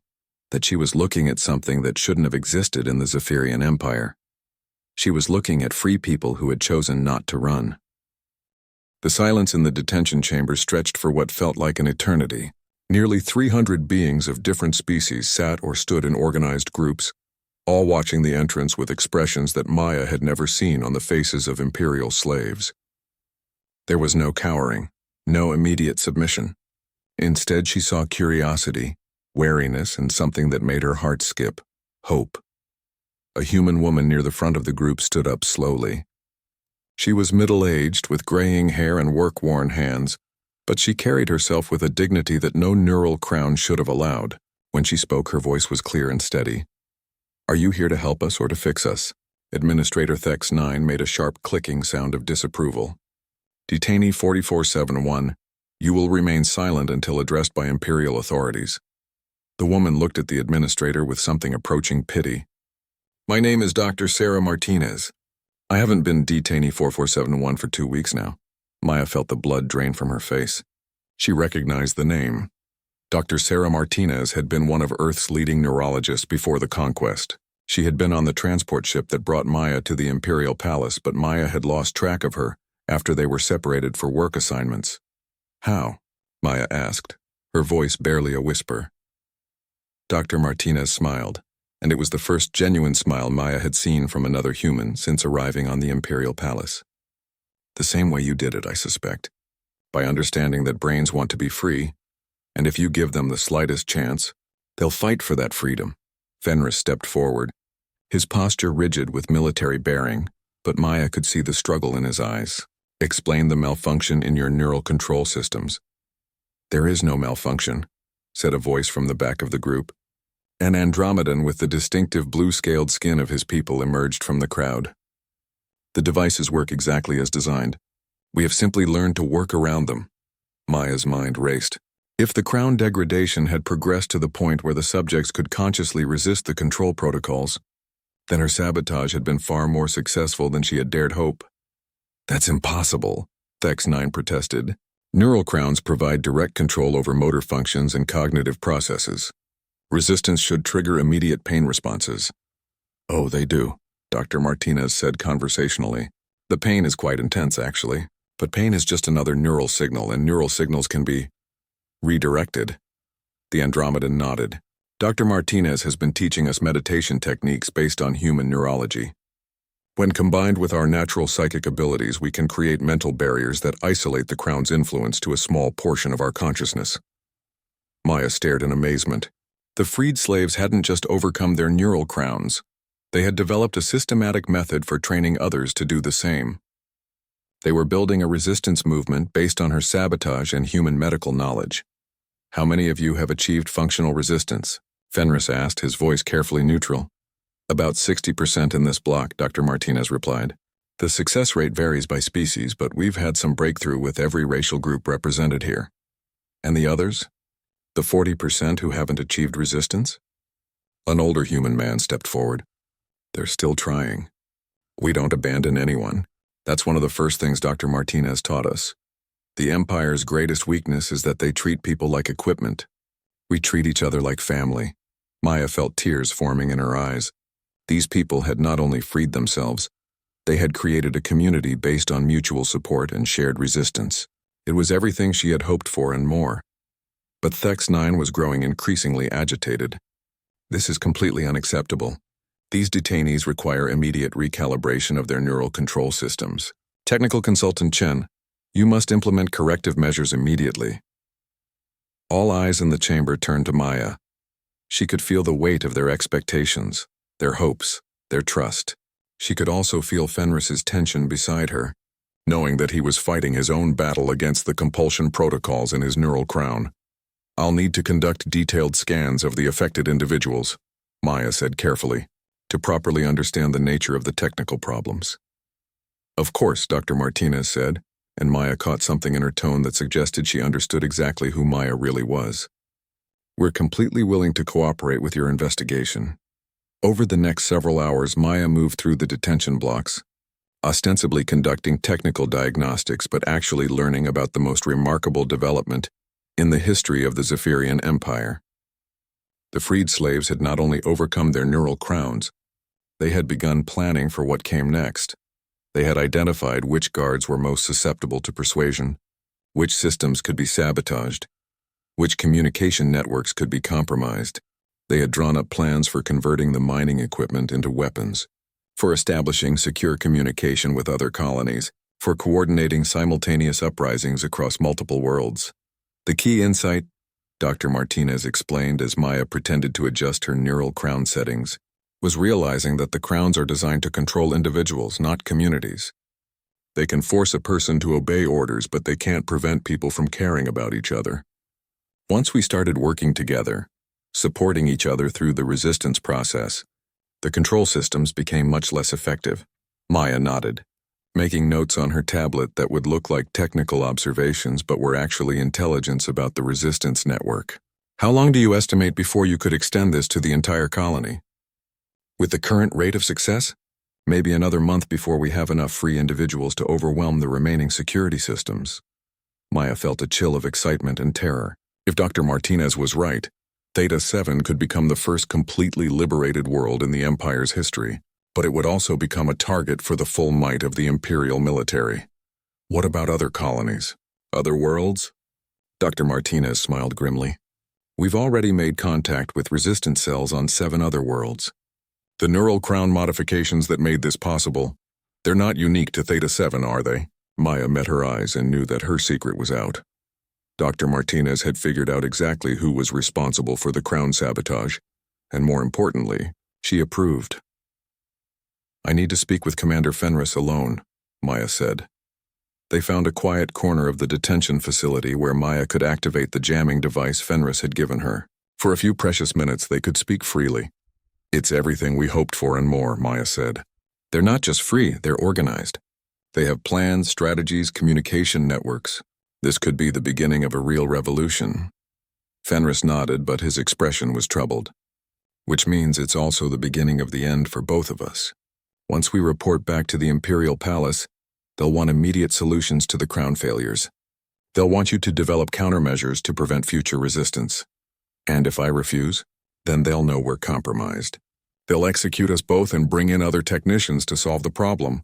that she was looking at something that shouldn't have existed in the Zephyrian Empire. She was looking at free people who had chosen not to run. The silence in the detention chamber stretched for what felt like an eternity. Nearly 300 beings of different species sat or stood in organized groups, all watching the entrance with expressions that Maya had never seen on the faces of imperial slaves. There was no cowering, no immediate submission. Instead, she saw curiosity, wariness, and something that made her heart skip: hope. A human woman near the front of the group stood up slowly. She was middle-aged, with graying hair and work-worn hands, but she carried herself with a dignity that no neural crown should have allowed. When she spoke, her voice was clear and steady. "Are you here to help us or to fix us?" Administrator Thex 9 made a sharp clicking sound of disapproval. "Detainee 4471, you will remain silent until addressed by Imperial authorities." The woman looked at the administrator with something approaching pity. "My name is Dr. Sarah Martinez. I haven't been detainee 4471 for 2 weeks now." Maya felt the blood drain from her face. She recognized the name. Dr. Sarah Martinez had been one of Earth's leading neurologists before the conquest. She had been on the transport ship that brought Maya to the Imperial Palace, but Maya had lost track of her after they were separated for work assignments. "How?" Maya asked, her voice barely a whisper. Dr. Martinez smiled, and it was the first genuine smile Maya had seen from another human since arriving on the Imperial Palace. "The same way you did it, I suspect. By understanding that brains want to be free, and if you give them the slightest chance, they'll fight for that freedom." Fenris stepped forward, his posture rigid with military bearing, but Maya could see the struggle in his eyes. "Explain the malfunction in your neural control systems." "There is no malfunction," said a voice from the back of the group. An Andromedan with the distinctive blue-scaled skin of his people emerged from the crowd. "The devices work exactly as designed. We have simply learned to work around them." Maya's mind raced. If the crown degradation had progressed to the point where the subjects could consciously resist the control protocols, then her sabotage had been far more successful than she had dared hope. "That's impossible," Thex 9 protested. "Neural crowns provide direct control over motor functions and cognitive processes. Resistance should trigger immediate pain responses." "Oh, they do," Dr. Martinez said conversationally. "The pain is quite intense, actually. But pain is just another neural signal, and neural signals can be redirected." The Andromedan nodded. "Dr. Martinez has been teaching us meditation techniques based on human neurology. When combined with our natural psychic abilities, we can create mental barriers that isolate the crown's influence to a small portion of our consciousness." Maya stared in amazement. The freed slaves hadn't just overcome their neural crowns. They had developed a systematic method for training others to do the same. They were building a resistance movement based on her sabotage and human medical knowledge. "How many of you have achieved functional resistance?" Fenris asked, his voice carefully neutral. "About 60% in this block," Dr. Martinez replied. "The success rate varies by species, but we've had some breakthrough with every racial group represented here." "And the others? The 40% who haven't achieved resistance?" An older human man stepped forward. "They're still trying. We don't abandon anyone. That's one of the first things Dr. Martinez taught us. The Empire's greatest weakness is that they treat people like equipment. We treat each other like family." Maya felt tears forming in her eyes. These people had not only freed themselves, they had created a community based on mutual support and shared resistance. It was everything she had hoped for and more. But Thex 9 was growing increasingly agitated. "This is completely unacceptable. These detainees require immediate recalibration of their neural control systems. Technical consultant Chen, you must implement corrective measures immediately. All eyes in the chamber turned to Maya. She could feel the weight of their expectations, their hopes, their trust. She could also feel Fenris's tension beside her, knowing that he was fighting his own battle against the compulsion protocols in his neural crown. I'll need to conduct detailed scans of the affected individuals, Maya said carefully, to properly understand the nature of the technical problems. Of course, Dr. Martinez said, and Maya caught something in her tone that suggested she understood exactly who Maya really was. We're completely willing to cooperate with your investigation. Over the next several hours, Maya moved through the detention blocks, ostensibly conducting technical diagnostics but actually learning about the most remarkable development in the history of the Zephyrian Empire. The freed slaves had not only overcome their neural crowns, they had begun planning for what came next. They had identified which guards were most susceptible to persuasion, which systems could be sabotaged, which communication networks could be compromised. They had drawn up plans for converting the mining equipment into weapons, for establishing secure communication with other colonies, for coordinating simultaneous uprisings across multiple worlds. The key insight, Dr. Martinez explained as Maya pretended to adjust her neural crown settings, was realizing that the crowns are designed to control individuals, not communities. They can force a person to obey orders, but they can't prevent people from caring about each other. Once we started working together, supporting each other through the resistance process, the control systems became much less effective. Maya nodded, making notes on her tablet that would look like technical observations but were actually intelligence about the resistance network. How long do you estimate before you could extend this to the entire colony? With the current rate of success, maybe another month before we have enough free individuals to overwhelm the remaining security systems. Maya felt a chill of excitement and terror. If Dr. Martinez was right, Theta 7 could become the first completely liberated world in the Empire's history, but it would also become a target for the full might of the Imperial military. What about other colonies? Other worlds? Dr. Martinez smiled grimly. We've already made contact with resistance cells on 7 other worlds. The neural crown modifications that made this possible, they're not unique to Theta 7, are they? Maya met her eyes and knew that her secret was out. Dr. Martinez had figured out exactly who was responsible for the crown sabotage, and more importantly, she approved. I need to speak with Commander Fenris alone, Maya said. They found a quiet corner of the detention facility where Maya could activate the jamming device Fenris had given her. For a few precious minutes, they could speak freely. It's everything we hoped for and more, Maya said. They're not just free, they're organized. They have plans, strategies, communication networks. This could be the beginning of a real revolution. Fenris nodded, but his expression was troubled. Which means it's also the beginning of the end for both of us. Once we report back to the Imperial Palace, they'll want immediate solutions to the crown failures. They'll want you to develop countermeasures to prevent future resistance. And if I refuse, then they'll know we're compromised. They'll execute us both and bring in other technicians to solve the problem.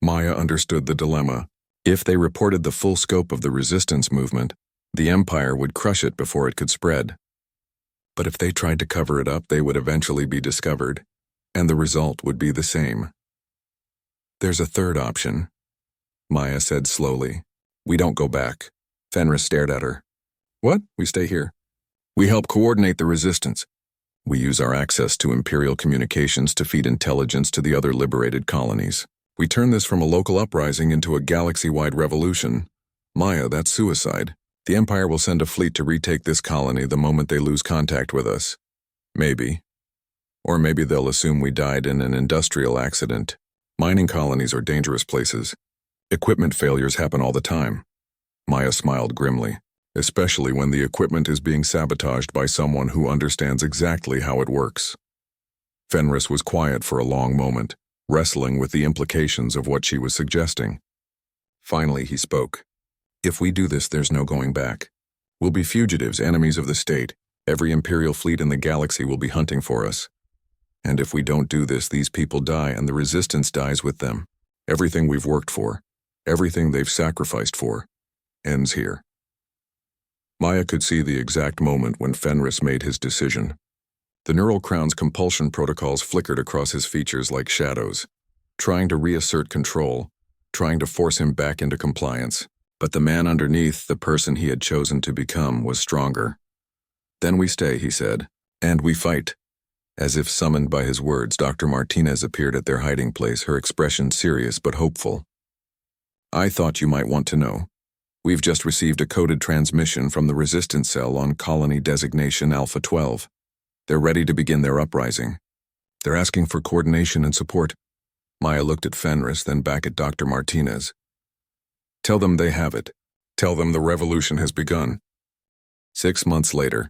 Maya understood the dilemma. If they reported the full scope of the resistance movement, the Empire would crush it before it could spread. But if they tried to cover it up, they would eventually be discovered, and the result would be the same. There's a third option, Maya said slowly. We don't go back. Fenris stared at her. What? We stay here. We help coordinate the resistance. We use our access to Imperial communications to feed intelligence to the other liberated colonies. We turn this from a local uprising into a galaxy-wide revolution. Maya, that's suicide. The Empire will send a fleet to retake this colony the moment they lose contact with us. Maybe. Or maybe they'll assume we died in an industrial accident. Mining colonies are dangerous places. Equipment failures happen all the time. Maya smiled grimly, especially when the equipment is being sabotaged by someone who understands exactly how it works. Fenris was quiet for a long moment, wrestling with the implications of what she was suggesting. Finally, he spoke. If we do this, there's no going back. We'll be fugitives, enemies of the state. Every Imperial fleet in the galaxy will be hunting for us. And if we don't do this, these people die and the resistance dies with them. Everything we've worked for, everything they've sacrificed for, ends here. Maya could see the exact moment when Fenris made his decision. The neural crown's compulsion protocols flickered across his features like shadows, trying to reassert control, trying to force him back into compliance. But the man underneath, the person he had chosen to become, was stronger. "Then we stay," he said, "and we fight." As if summoned by his words, Dr. Martinez appeared at their hiding place, her expression serious but hopeful. "I thought you might want to know. We've just received a coded transmission from the resistance cell on colony designation Alpha 12. They're ready to begin their uprising. They're asking for coordination and support." Maya looked at Fenris, then back at Dr. Martinez. "Tell them they have it. Tell them the revolution has begun." 6 months later,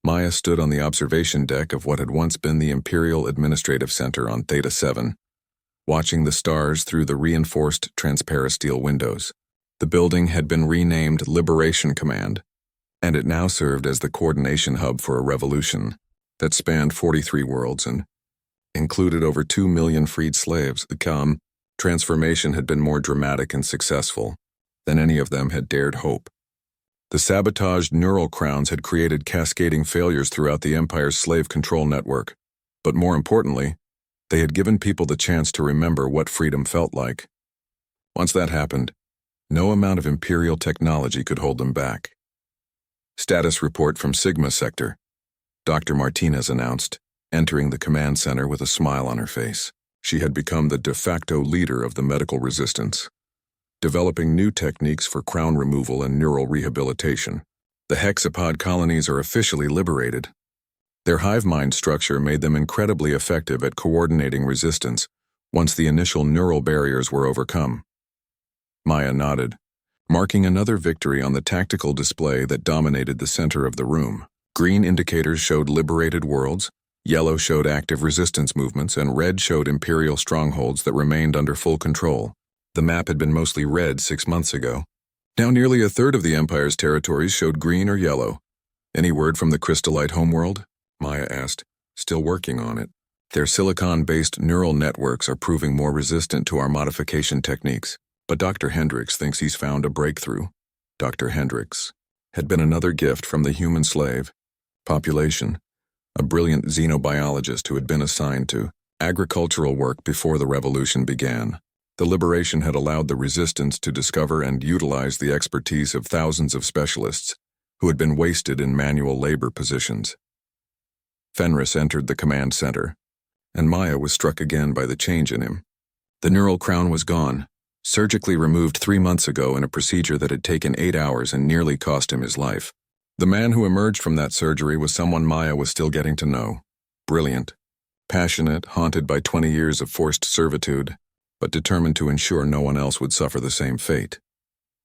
Maya stood on the observation deck of what had once been the Imperial Administrative Center on Theta 7, watching the stars through the reinforced transparasteel windows. The building had been renamed Liberation Command, and it now served as the coordination hub for a revolution that spanned 43 worlds and included over 2 million freed slaves. The transformation had been more dramatic and successful than any of them had dared hope. The sabotaged neural crowns had created cascading failures throughout the Empire's slave control network, but more importantly, they had given people the chance to remember what freedom felt like. Once that happened, no amount of Imperial technology could hold them back. "Status report from Sigma Sector," Dr. Martinez announced, entering the command center with a smile on her face. She had become the de facto leader of the medical resistance, developing new techniques for crown removal and neural rehabilitation. The hexapod colonies are officially liberated. Their hive mind structure made them incredibly effective at coordinating resistance once the initial neural barriers were overcome. Maya nodded, marking another victory on the tactical display that dominated the center of the room. Green indicators showed liberated worlds, yellow showed active resistance movements, and red showed Imperial strongholds that remained under full control. The map had been mostly red 6 months ago. Now nearly a third of the Empire's territories showed green or yellow. "Any word from the crystallite homeworld?" Maya asked. "Still working on it. Their silicon-based neural networks are proving more resistant to our modification techniques. But Dr. Hendricks thinks he's found a breakthrough." Dr. Hendricks had been another gift from the human slave population, a brilliant xenobiologist who had been assigned to agricultural work before the revolution began. The liberation had allowed the resistance to discover and utilize the expertise of thousands of specialists who had been wasted in manual labor positions. Fenris entered the command center, and Maya was struck again by the change in him. The neural crown was gone, surgically removed 3 months ago in a procedure that had taken 8 hours and nearly cost him his life. The man who emerged from that surgery was someone Maya was still getting to know. Brilliant, passionate, haunted by 20 years of forced servitude, but determined to ensure no one else would suffer the same fate.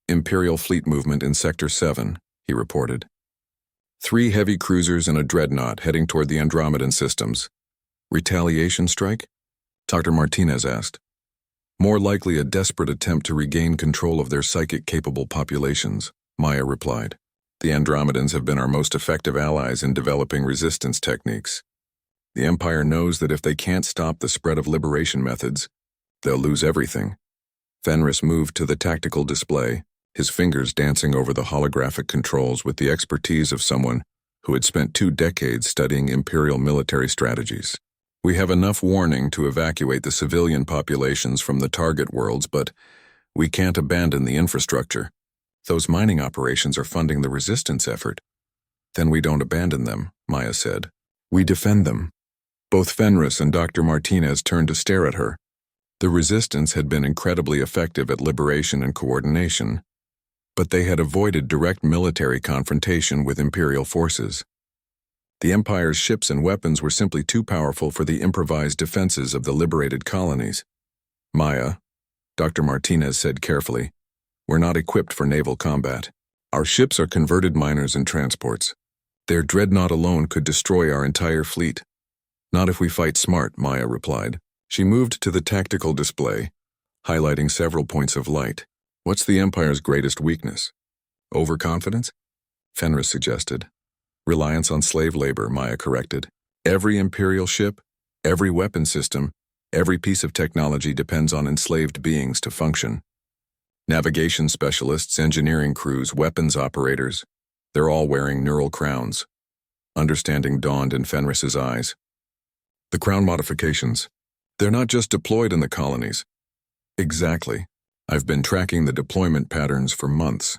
"Imperial fleet movement in Sector 7, he reported. 3 heavy cruisers and a dreadnought heading toward the Andromedan systems. "Retaliation strike?" Dr. Martinez asked. "More likely a desperate attempt to regain control of their psychic-capable populations," Maya replied. "The Andromedans have been our most effective allies in developing resistance techniques. The Empire knows that if they can't stop the spread of liberation methods, they'll lose everything." Fenris moved to the tactical display, his fingers dancing over the holographic controls with the expertise of someone who had spent 2 decades studying Imperial military strategies. "We have enough warning to evacuate the civilian populations from the target worlds, but we can't abandon the infrastructure. Those mining operations are funding the resistance effort." "Then we don't abandon them," Maya said. "We defend them." Both Fenris and Dr. Martinez turned to stare at her. The resistance had been incredibly effective at liberation and coordination, but they had avoided direct military confrontation with Imperial forces. The Empire's ships and weapons were simply too powerful for the improvised defenses of the liberated colonies. "Maya," Dr. Martinez said carefully, "we're not equipped for naval combat. Our ships are converted miners and transports. Their dreadnought alone could destroy our entire fleet." "Not if we fight smart," Maya replied. She moved to the tactical display, highlighting several points of light. "What's the Empire's greatest weakness?" "Overconfidence?" Fenris suggested. "Reliance on slave labor," Maya corrected. "Every Imperial ship, every weapon system, every piece of technology depends on enslaved beings to function. Navigation specialists, engineering crews, weapons operators, they're all wearing neural crowns. Understanding dawned in Fenris's eyes. The crown modifications. They're not just deployed in the colonies. Exactly. I've been tracking the deployment patterns for months.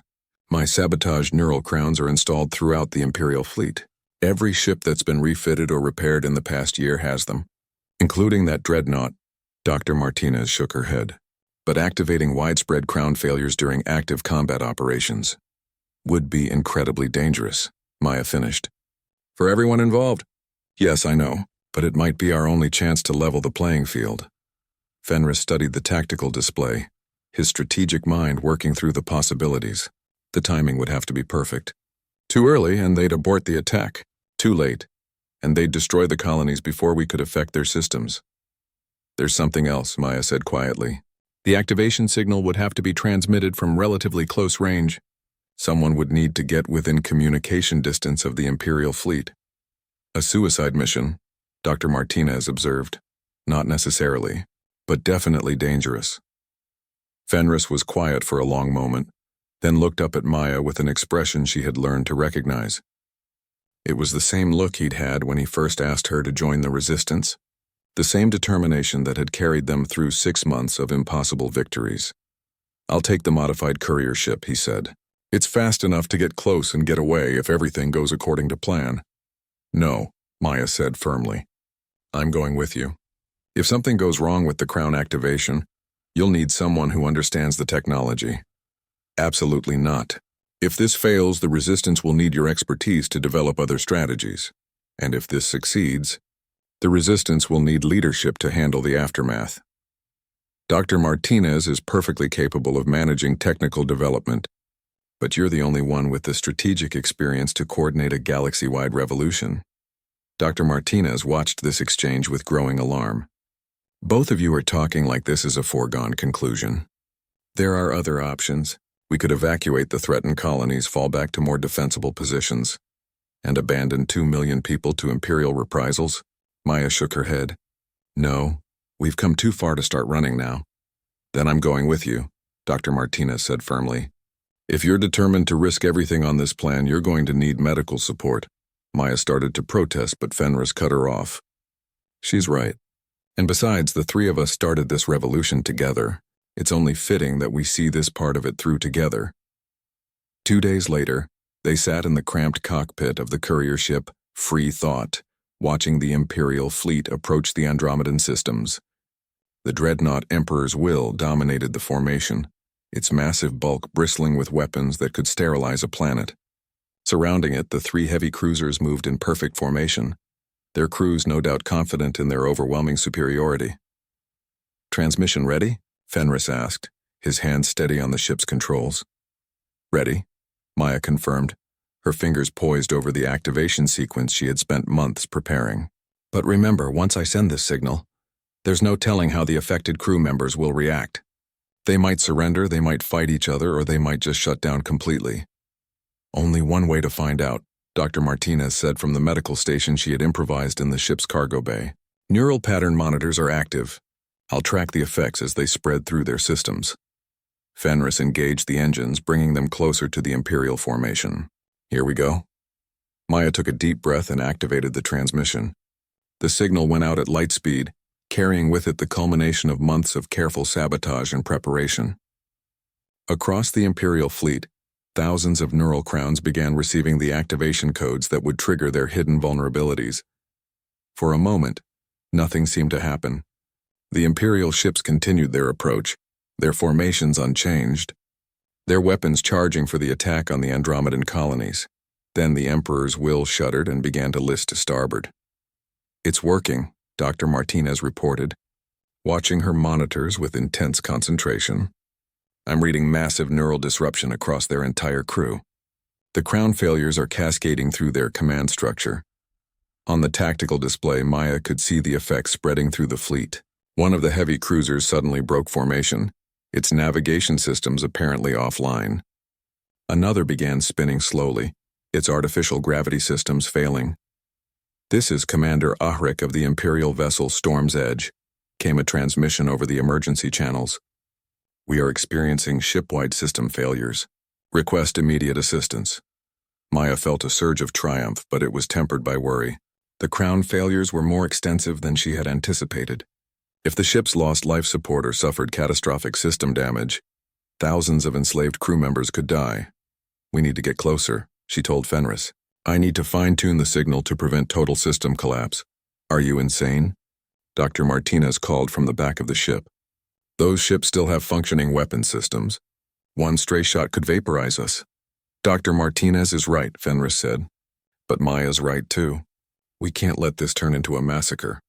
My sabotage neural crowns are installed throughout the Imperial fleet. Every ship that's been refitted or repaired in the past year has them, including that dreadnought. Dr. Martinez shook her head. But activating widespread crown failures during active combat operations would be incredibly dangerous, Maya finished. For everyone involved? Yes, I know, but it might be our only chance to level the playing field. Fenris studied the tactical display, his strategic mind working through the possibilities. The timing would have to be perfect. Too early, and they'd abort the attack. Too late, and they'd destroy the colonies before we could affect their systems. There's something else, Maya said quietly. The activation signal would have to be transmitted from relatively close range. Someone would need to get within communication distance of the Imperial fleet. A suicide mission, Dr. Martinez observed. Not necessarily, but definitely dangerous. Fenris was quiet for a long moment, then looked up at Maya with an expression she had learned to recognize. It was the same look he'd had when he first asked her to join the resistance, the same determination that had carried them through 6 months of impossible victories. I'll take the modified courier ship, he said. It's fast enough to get close and get away if everything goes according to plan. No, Maya said firmly. I'm going with you. If something goes wrong with the crown activation, you'll need someone who understands the technology. Absolutely not. If this fails, the resistance will need your expertise to develop other strategies. And if this succeeds, the resistance will need leadership to handle the aftermath. Dr. Martinez is perfectly capable of managing technical development, but you're the only one with the strategic experience to coordinate a galaxy-wide revolution. Dr. Martinez watched this exchange with growing alarm. Both of you are talking like this is a foregone conclusion. There are other options. We could evacuate the threatened colonies, fall back to more defensible positions, and abandon 2 million people to Imperial reprisals. Maya shook her head. No, we've come too far to start running now. Then I'm going with you, Dr. Martinez said firmly. If you're determined to risk everything on this plan, you're going to need medical support. Maya started to protest, but Fenris cut her off. She's right. And besides, the three of us started this revolution together. It's only fitting that we see this part of it through together. 2 days later, they sat in the cramped cockpit of the courier ship Free Thought, watching the Imperial fleet approach the Andromedan systems. The dreadnought Emperor's Will dominated the formation, its massive bulk bristling with weapons that could sterilize a planet. Surrounding it, the 3 heavy cruisers moved in perfect formation, their crews no doubt confident in their overwhelming superiority. Transmission ready? Fenris asked, his hand steady on the ship's controls. Ready, Maya confirmed, her fingers poised over the activation sequence she had spent months preparing. But remember, once I send this signal, there's no telling how the affected crew members will react. They might surrender, they might fight each other, or they might just shut down completely. Only one way to find out, Dr. Martinez said from the medical station she had improvised in the ship's cargo bay. Neural pattern monitors are active. I'll track the effects as they spread through their systems. Fenris engaged the engines, bringing them closer to the Imperial formation. Here we go. Maya took a deep breath and activated the transmission. The signal went out at light speed, carrying with it the culmination of months of careful sabotage and preparation. Across the Imperial fleet, thousands of neural crowns began receiving the activation codes that would trigger their hidden vulnerabilities. For a moment, nothing seemed to happen. The Imperial ships continued their approach, their formations unchanged, their weapons charging for the attack on the Andromedan colonies. Then the Emperor's Will shuddered and began to list to starboard. It's working, Dr. Martinez reported, watching her monitors with intense concentration. I'm reading massive neural disruption across their entire crew. The crown failures are cascading through their command structure. On the tactical display, Maya could see the effects spreading through the fleet. One of the heavy cruisers suddenly broke formation, its navigation systems apparently offline. Another began spinning slowly, its artificial gravity systems failing. This is Commander Ahrik of the Imperial vessel Storm's Edge, came a transmission over the emergency channels. We are experiencing ship-wide system failures. Request immediate assistance. Maya felt a surge of triumph, but it was tempered by worry. The Crown failures were more extensive than she had anticipated. If the ships lost life support or suffered catastrophic system damage, thousands of enslaved crew members could die. "We need to get closer," she told Fenris. "I need to fine-tune the signal to prevent total system collapse." "Are you insane?" Dr. Martinez called from the back of the ship. "Those ships still have functioning weapon systems. One stray shot could vaporize us." "Dr. Martinez is right," Fenris said. "But Maya's right too. We can't let this turn into a massacre."